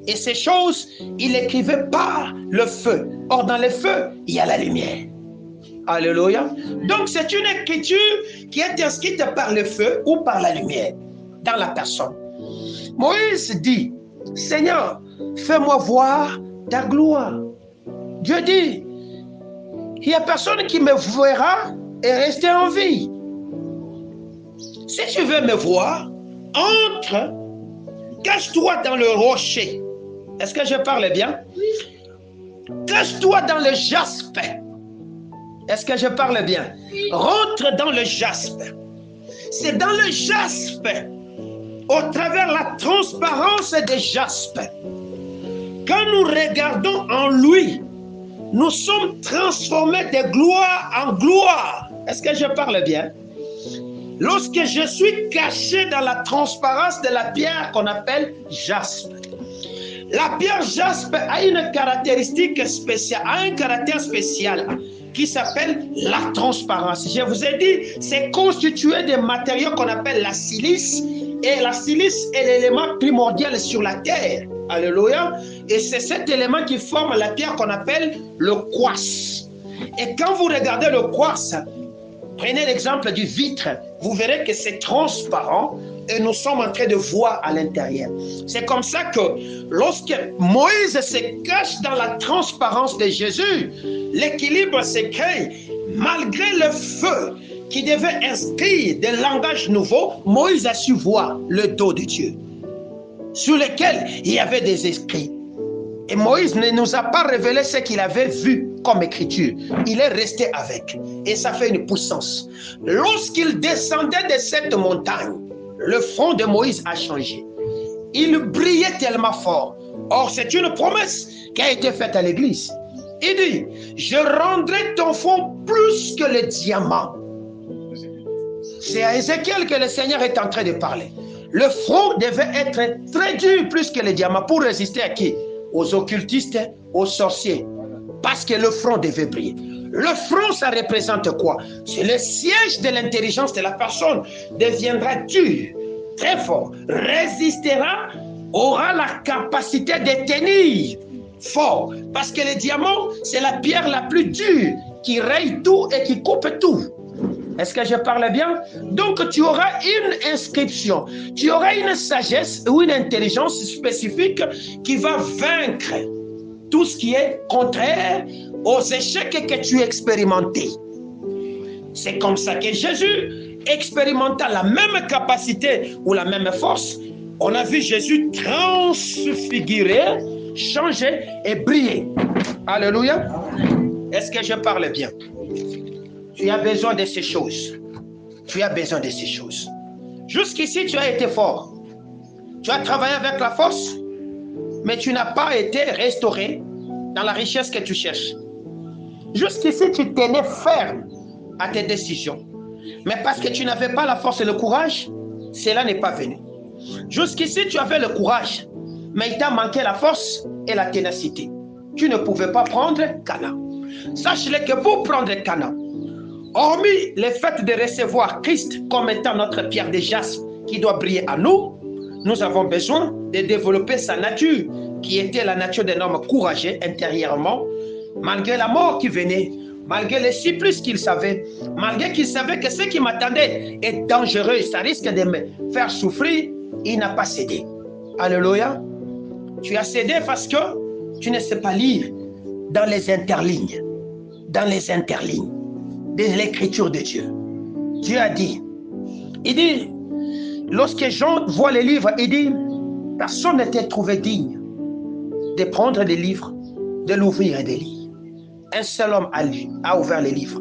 Et ces choses, il écrivait par le feu. Or, dans le feu, il y a la lumière. Alléluia. Donc, c'est une écriture qui est inscrite par le feu ou par la lumière dans la personne. Moïse dit, Seigneur, fais-moi voir ta gloire. Dieu dit, il n'y a personne qui me verra et rester en vie. Si tu veux me voir, entre, cache-toi dans le rocher. Est-ce que je parle bien? Cache-toi dans le jaspe. Est-ce que je parle bien? Rentre dans le jaspe. C'est dans le jaspe, au travers la transparence des jaspes. Quand nous regardons en lui, nous sommes transformés de gloire en gloire. Est-ce que je parle bien? Lorsque je suis caché dans la transparence de la pierre qu'on appelle jaspe. La pierre jaspe a une caractéristique spéciale, a un caractère spécial qui s'appelle la transparence. Je vous ai dit, c'est constitué de matériaux qu'on appelle la silice. Et la silice est l'élément primordial sur la terre. Alléluia. Et c'est cet élément qui forme la pierre qu'on appelle le quartz. Et quand vous regardez le quartz, prenez l'exemple du vitre, vous verrez que c'est transparent et nous sommes en train de voir à l'intérieur. C'est comme ça que lorsque Moïse se cache dans la transparence de Jésus, l'équilibre se crée. Malgré le feu qui devait inscrire des langages nouveaux, Moïse a su voir le dos de Dieu, sur lequel il y avait des écrits. Et Moïse ne nous a pas révélé ce qu'il avait vu comme écriture. Il est resté avec. Et ça fait une puissance. Lorsqu'il descendait de cette montagne, le front de Moïse a changé. Il brillait tellement fort. Or, c'est une promesse qui a été faite à l'église. Il dit, je rendrai ton front plus que le diamant. C'est à Ézéchiel que le Seigneur est en train de parler. Le front devait être très dur plus que le diamant pour résister à qui? Aux occultistes, aux sorciers. Parce que le front devait briller. Le front, ça représente quoi? C'est le siège de l'intelligence de la personne. Deviendra dur, très fort, résistera, aura la capacité de tenir fort. Parce que le diamant, c'est la pierre la plus dure qui raye tout et qui coupe tout. Est-ce que je parle bien? Donc, tu auras une inscription, tu auras une sagesse ou une intelligence spécifique qui va vaincre tout ce qui est contraire aux échecs que tu expérimentais. C'est comme ça que Jésus expérimenta la même capacité ou la même force. On a vu Jésus transfigurer, changer et briller. Alléluia. Est-ce que je parle bien? Tu as besoin de ces choses. Tu as besoin de ces choses. Jusqu'ici, tu as été fort. Tu as travaillé avec la force, mais tu n'as pas été restauré dans la richesse que tu cherches. Jusqu'ici, tu tenais ferme à tes décisions. Mais parce que tu n'avais pas la force et le courage, cela n'est pas venu. Jusqu'ici, tu avais le courage, mais il t'a manqué la force et la ténacité. Tu ne pouvais pas prendre Canaan. Sache-le que pour prendre Canaan, hormis le fait de recevoir Christ comme étant notre pierre de jaspe qui doit briller à nous, nous avons besoin de développer sa nature, qui était la nature d'un homme courageux intérieurement, malgré la mort qui venait, malgré les supplices qu'il savait, malgré qu'il savait que ce qui m'attendait est dangereux, ça risque de me faire souffrir, il n'a pas cédé. Alléluia. Tu as cédé parce que tu ne sais pas lire dans les interlignes de l'écriture de Dieu. Dieu a dit, il dit, lorsque Jean voit les livres, il dit, personne n'était trouvé digne de prendre des livres, de l'ouvrir et de lire. Un seul homme a ouvert les livres.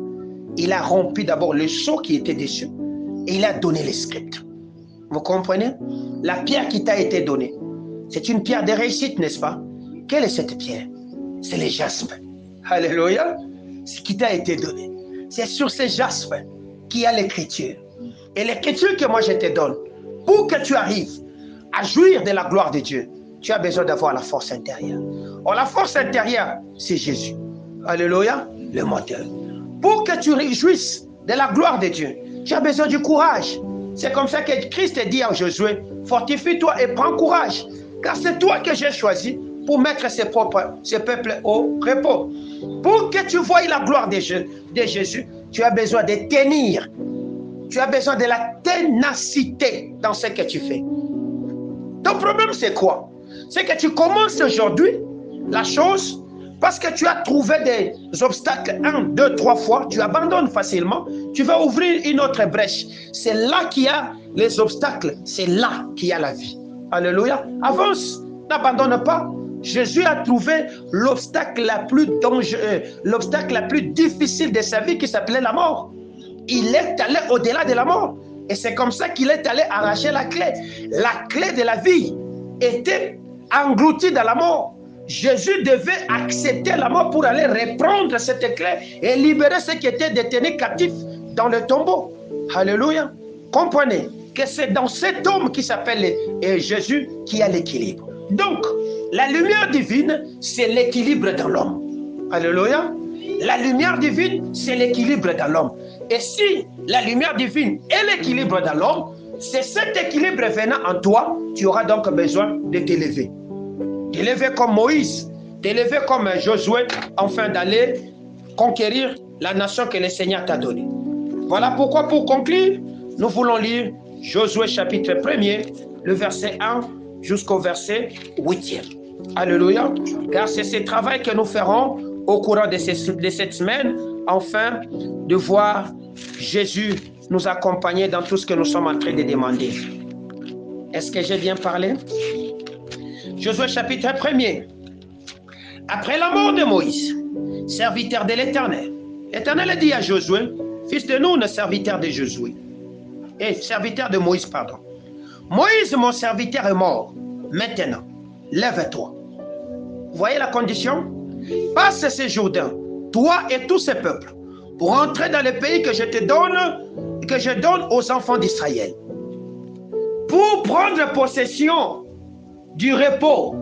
Il a rempli d'abord le sceau qui était dessus et il a donné les scripts. Vous comprenez? La pierre qui t'a été donnée, c'est une pierre de réussite, n'est-ce pas? Quelle est cette pierre? C'est le jaspe. Alléluia. Ce qui t'a été donné. C'est sur ces jaspes qu'il y a l'écriture. Et l'écriture que moi je te donne, pour que tu arrives à jouir de la gloire de Dieu, tu as besoin d'avoir la force intérieure. Or, la force intérieure, c'est Jésus. Alléluia, le moteur. Pour que tu réjouisses de la gloire de Dieu, tu as besoin du courage. C'est comme ça que Christ dit à Josué, fortifie-toi et prends courage, car c'est toi que j'ai choisi pour mettre ce peuple au repos. Pour que tu voies la gloire de Jésus, tu as besoin de tenir. Tu as besoin de la ténacité dans ce que tu fais. Ton problème, c'est quoi? C'est que tu commences aujourd'hui la chose parce que tu as trouvé des obstacles 1, 2, 3 fois, tu abandonnes facilement, tu vas ouvrir une autre brèche. C'est là qu'il y a les obstacles, c'est là qu'il y a la vie. Alléluia. Avance, n'abandonne pas. Jésus a trouvé l'obstacle la plus dangereux, l'obstacle la plus difficile de sa vie qui s'appelait la mort. Il est allé au-delà de la mort. Et c'est comme ça qu'il est allé arracher la clé. La clé de la vie était engloutie dans la mort. Jésus devait accepter la mort pour aller reprendre cette clé et libérer ceux qui étaient détenus captifs dans le tombeau. Alléluia. Comprenez que c'est dans cet homme qui s'appelle Jésus qui y a l'équilibre. Donc, la lumière divine, c'est l'équilibre dans l'homme. Alléluia. La lumière divine, c'est l'équilibre dans l'homme. Et si la lumière divine est l'équilibre dans l'homme, c'est cet équilibre venant en toi, tu auras donc besoin de t'élever. T'élever comme Moïse, t'élever comme Josué, afin d'aller conquérir la nation que le Seigneur t'a donnée. Voilà pourquoi, pour conclure, nous voulons lire Josué chapitre 1er, le verset 1 jusqu'au verset 8e. Alléluia. Car c'est ce travail que nous ferons au courant de cette semaine, afin de voir Jésus nous accompagner dans tout ce que nous sommes en train de demander. Est-ce que j'ai bien parlé? Josué chapitre 1er. Après la mort de Moïse, serviteur de l'Éternel, l'Éternel a dit à Josué, fils de Nun, serviteur de Josué, et serviteur de Moïse, pardon. Moïse, mon serviteur, est mort. Maintenant, lève-toi. Vous voyez la condition? Passe ce Jourdain, toi et tous ces peuples, pour entrer dans le pays que je te donne, que je donne aux enfants d'Israël. Pour prendre possession du repos,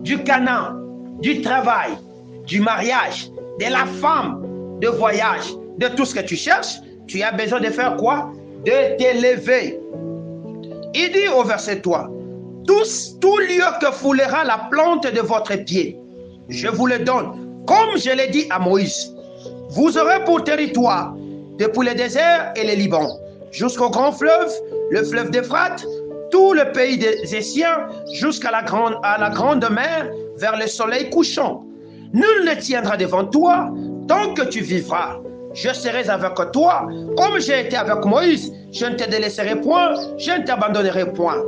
du Canaan, du travail, du mariage, de la femme, de voyage, de tout ce que tu cherches, tu as besoin de faire quoi? De t'élever. Il dit au verset 3, tout lieu que foulera la plante de votre pied, je vous le donne, comme je l'ai dit à Moïse. Vous aurez pour territoire, depuis le désert et le Liban, jusqu'au grand fleuve, le fleuve d'Euphrate, tout le pays des Essiens, jusqu'à la grande mer, vers le soleil couchant. Nul ne tiendra devant toi tant que tu vivras. Je serai avec toi, comme j'ai été avec Moïse. Je ne te délaisserai point, je ne t'abandonnerai point.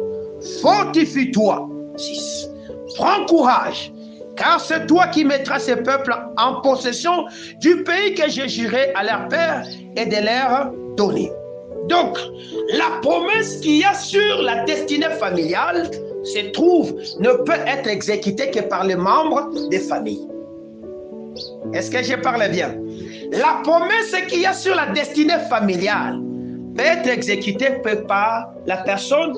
Fortifie-toi. 6. Prends courage, car c'est toi qui mettras ces peuples en possession du pays que j'ai juré à leur père et de leur donner. Donc, la promesse qu'il y a sur la destinée familiale ne peut être exécutée que par les membres des familles. Est-ce que je parle bien? La promesse qu'il y a sur la destinée familiale peut être exécutée par la personne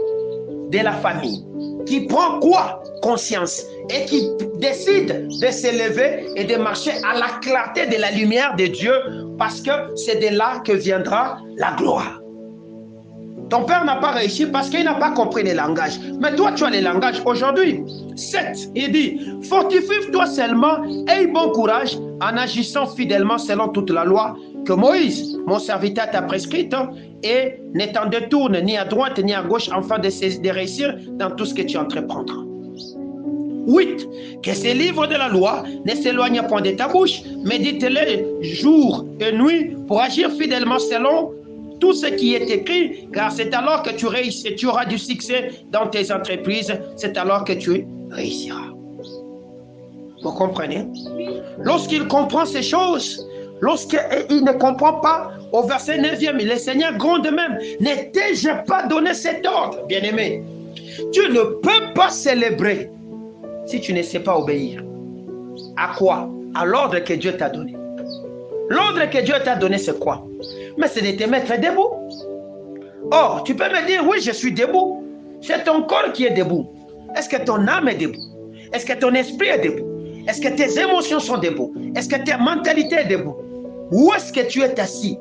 de la famille qui prend quoi? Conscience et qui décide de s'élever et de marcher à la clarté de la lumière de Dieu, parce que c'est de là que viendra la gloire. Ton père n'a pas réussi parce qu'il n'a pas compris les langages. Mais toi, tu as les langages aujourd'hui. 7, il dit, fortifie-toi seulement et aie bon courage en agissant fidèlement selon toute la loi que Moïse, mon serviteur, t'a prescrite, et ne t'en détourne ni à droite ni à gauche afin de réussir dans tout ce que tu entreprendras. 8. Que ces livres de la loi ne s'éloignent point de ta bouche, médite-les jour et nuit pour agir fidèlement selon tout ce qui est écrit, car c'est alors que tu réussis, tu auras du succès dans tes entreprises, c'est alors que tu réussiras. Vous comprenez? Lorsqu'il comprend ces choses, lorsqu'il ne comprend pas, au verset 9e, le Seigneur gronde même, ne t'ai-je pas donné cet ordre, bien-aimé? Tu ne peux pas célébrer si tu ne sais pas obéir. À quoi? À l'ordre que Dieu t'a donné. L'ordre que Dieu t'a donné, c'est quoi? Mais c'est de te mettre debout. Or, tu peux me dire, oui, je suis debout. C'est ton corps qui est debout. Est-ce que ton âme est debout? Est-ce que ton esprit est debout? Est-ce que tes émotions sont debout? Est-ce que ta mentalité est debout? Où est-ce que tu es assis?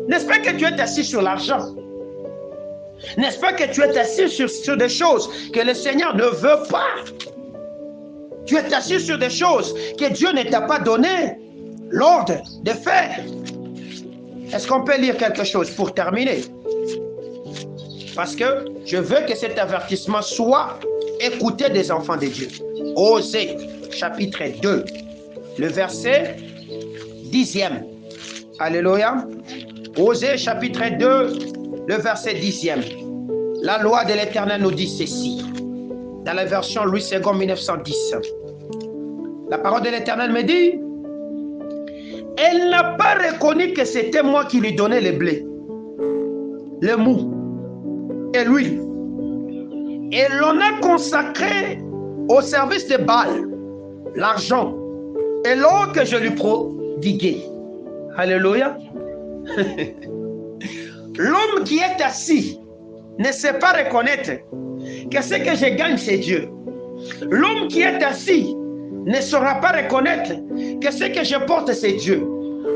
N'est-ce pas que tu es assis sur l'argent? N'est-ce pas que tu es assis sur des choses que le Seigneur ne veut pas? Tu es assis sur des choses que Dieu ne t'a pas donné l'ordre de faire. Est-ce qu'on peut lire quelque chose pour terminer? Parce que je veux que cet avertissement soit écouté des enfants de Dieu. Osée, chapitre 2, le verset 10e. Alléluia. Osée, chapitre 2, le verset 10e. La loi de l'Éternel nous dit ceci. Dans la version Louis II 1910. La parole de l'Éternel me dit, elle n'a pas reconnu que c'était moi qui lui donnais le blé, le mou et l'huile. Et l'on a consacré au service de Baal l'argent et l'or que je lui prodiguais. Alléluia. L'homme qui est assis ne sait pas reconnaître que ce que je gagne, c'est Dieu. L'homme qui est assis ne saura pas reconnaître que ce que je porte, c'est Dieu.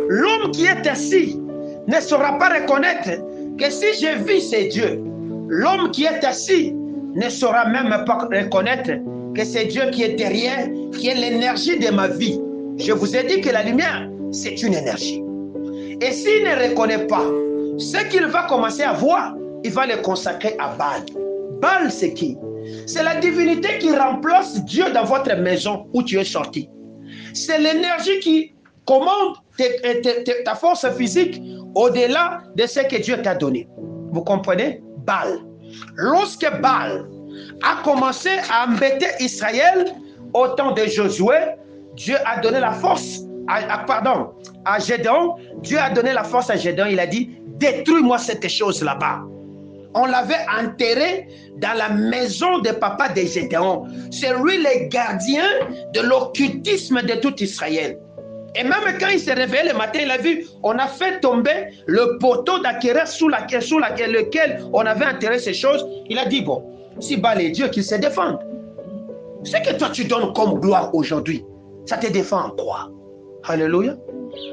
L'homme qui est assis ne saura pas reconnaître que si je vis, c'est Dieu. L'homme qui est assis ne saura même pas reconnaître que c'est Dieu qui est derrière, qui est l'énergie de ma vie. Je vous ai dit que la lumière, c'est une énergie. Et s'il ne reconnaît pas ce qu'il va commencer à voir, il va le consacrer à Baal. Baal, c'est qui? C'est la divinité qui remplace Dieu dans votre maison où tu es sorti. C'est l'énergie qui commande ta force physique au-delà de ce que Dieu t'a donné. Vous comprenez? Baal. Lorsque Baal a commencé à embêter Israël au temps de Josué, Dieu a donné la force à Gédéon. Dieu a donné la force à Gédéon. Il a dit, détruis-moi cette chose là-bas. On l'avait enterré dans la maison de papa de Gédéon. C'est lui le gardien de l'occultisme de tout Israël. Et même quand il s'est réveillé le matin, il a vu, on a fait tomber le poteau d'acquéreur sous lequel on avait enterré ces choses. Il a dit, bon, si Baal est Dieu, qu'il se défende. Ce que toi tu donnes comme gloire aujourd'hui, ça te défend en quoi? Alléluia.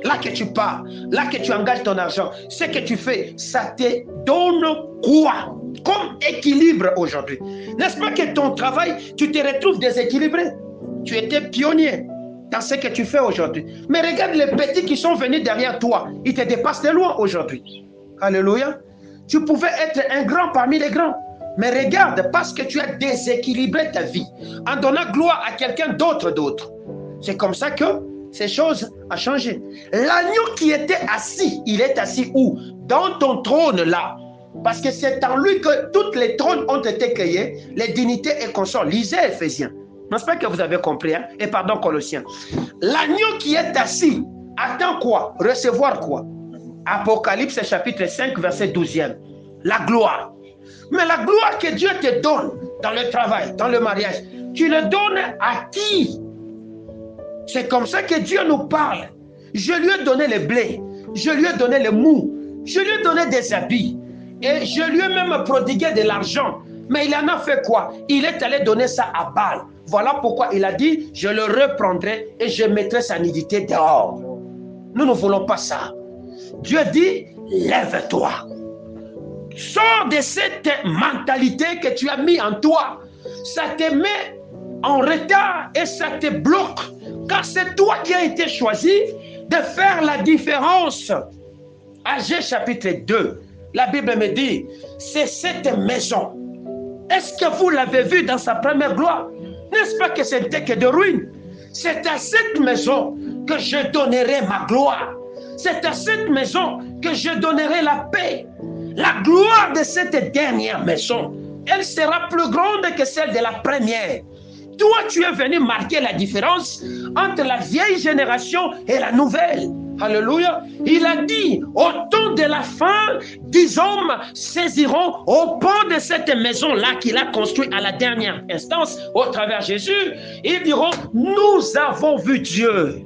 Là que tu pars, là que tu engages ton argent, ce que tu fais, ça te donne quoi comme équilibre aujourd'hui? N'est-ce pas que ton travail, tu te retrouves déséquilibré? Tu étais pionnier dans ce que tu fais aujourd'hui. Mais regarde les petits qui sont venus derrière toi. Ils te dépassent de loin aujourd'hui. Alléluia. Tu pouvais être un grand parmi les grands. Mais regarde, parce que tu as déséquilibré ta vie, en donnant gloire à quelqu'un d'autre. C'est comme ça que ces choses ont changé. L'agneau qui était assis, il est assis où? Dans ton trône là. Parce que c'est en lui que tous les trônes ont été créés, les dignités et consorts. Lisez Éphésiens. N'est-ce pas que vous avez compris, hein? Et pardon, Colossiens. L'agneau qui est assis attend quoi? Recevoir quoi? Apocalypse chapitre 5, verset 12e. La gloire. Mais la gloire que Dieu te donne dans le travail, dans le mariage, tu le donnes à qui? C'est comme ça que Dieu nous parle. Je lui ai donné le blé, je lui ai donné le mou, je lui ai donné des habits et je lui ai même prodigué de l'argent. Mais il en a fait quoi? Il est allé donner ça à Baal. Voilà pourquoi il a dit, je le reprendrai et je mettrai sa nudité dehors. Nous ne voulons pas ça. Dieu dit, lève-toi. Sors de cette mentalité que tu as mis en toi. Ça te met en retard et ça te bloque. Car c'est toi qui as été choisi de faire la différence. Agé chapitre 2, la Bible me dit, c'est cette maison. Est-ce que vous l'avez vu dans sa première gloire? N'est-ce pas que c'était que de ruines? C'est à cette maison que je donnerai ma gloire. C'est à cette maison que je donnerai la paix. La gloire de cette dernière maison, elle sera plus grande que celle de la première. Toi, tu es venu marquer la différence entre la vieille génération et la nouvelle. Alléluia. Il a dit, au temps de la fin, 10 hommes saisiront au pan de cette maison-là qu'il a construite à la dernière instance, au travers de Jésus. Ils diront, nous avons vu Dieu.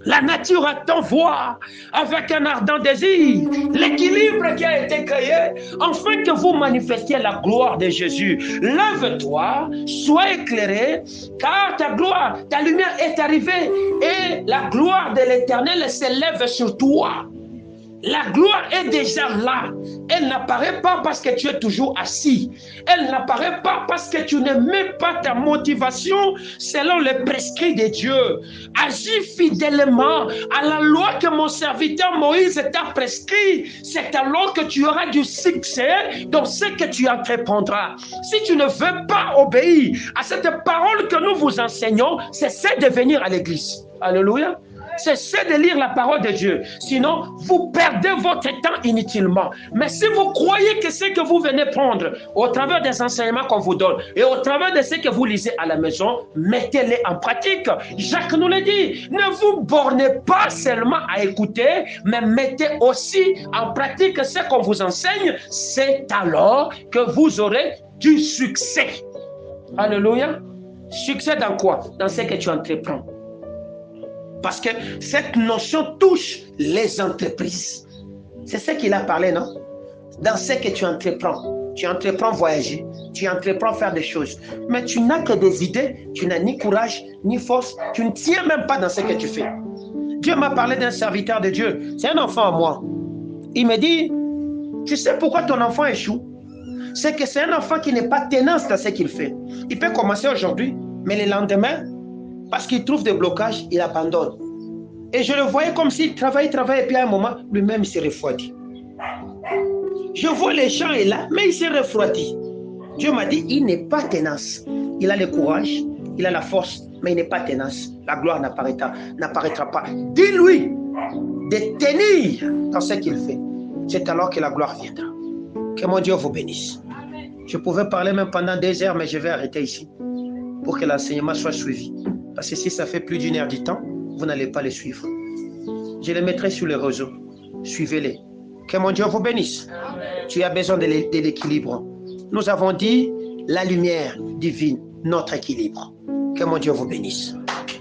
La nature attend voir avec un ardent désir l'équilibre qui a été créé afin que vous manifestiez la gloire de Jésus. Lève-toi, sois éclairé, car ta gloire, ta lumière est arrivée et la gloire de l'Éternel s'élève sur toi. La gloire est déjà là. Elle n'apparaît pas parce que tu es toujours assis. Elle n'apparaît pas parce que tu ne mets pas ta motivation selon le prescrit de Dieu. Agis fidèlement à la loi que mon serviteur Moïse t'a prescrit. C'est alors que tu auras du succès dans ce que tu entreprendras. Si tu ne veux pas obéir à cette parole que nous vous enseignons, cessez de venir à l'église. Alléluia. cessez de lire la parole de Dieu. Sinon, vous perdez votre temps inutilement. Mais si vous croyez que ce que vous venez prendre au travers des enseignements qu'on vous donne et au travers de ce que vous lisez à la maison, mettez-les en pratique. Jacques nous le dit, ne vous bornez pas seulement à écouter, mais mettez aussi en pratique ce qu'on vous enseigne. C'est alors que vous aurez du succès. Alléluia. Succès dans quoi? Dans ce que tu entreprends. Parce que cette notion touche les entreprises. C'est ce qu'il a parlé, non? Dans ce que tu entreprends. Tu entreprends voyager, tu entreprends faire des choses. Mais tu n'as que des idées, tu n'as ni courage, ni force, tu ne tiens même pas dans ce que tu fais. Dieu m'a parlé d'un serviteur de Dieu. C'est un enfant à moi. Il me dit, tu sais pourquoi ton enfant échoue? C'est que c'est un enfant qui n'est pas tenace dans ce qu'il fait. Il peut commencer aujourd'hui, mais le lendemain, parce qu'il trouve des blocages, il abandonne. Et je le voyais comme s'il travaille, et puis à un moment, lui-même, il s'est refroidi. Je vois les champs est là, mais il s'est refroidi. Dieu m'a dit, il n'est pas tenace. Il a le courage, il a la force, mais il n'est pas tenace. La gloire n'apparaîtra pas. Dis-lui de tenir dans ce qu'il fait. C'est alors que la gloire viendra. Que mon Dieu vous bénisse. Je pouvais parler même pendant 2 heures, mais je vais arrêter ici pour que l'enseignement soit suivi. Parce que si ça fait plus d'1 heure du temps, vous n'allez pas les suivre. Je les mettrai sur les réseaux. Suivez-les. Que mon Dieu vous bénisse. Amen. Tu as besoin de l'équilibre. Nous avons dit la lumière divine, notre équilibre. Que mon Dieu vous bénisse.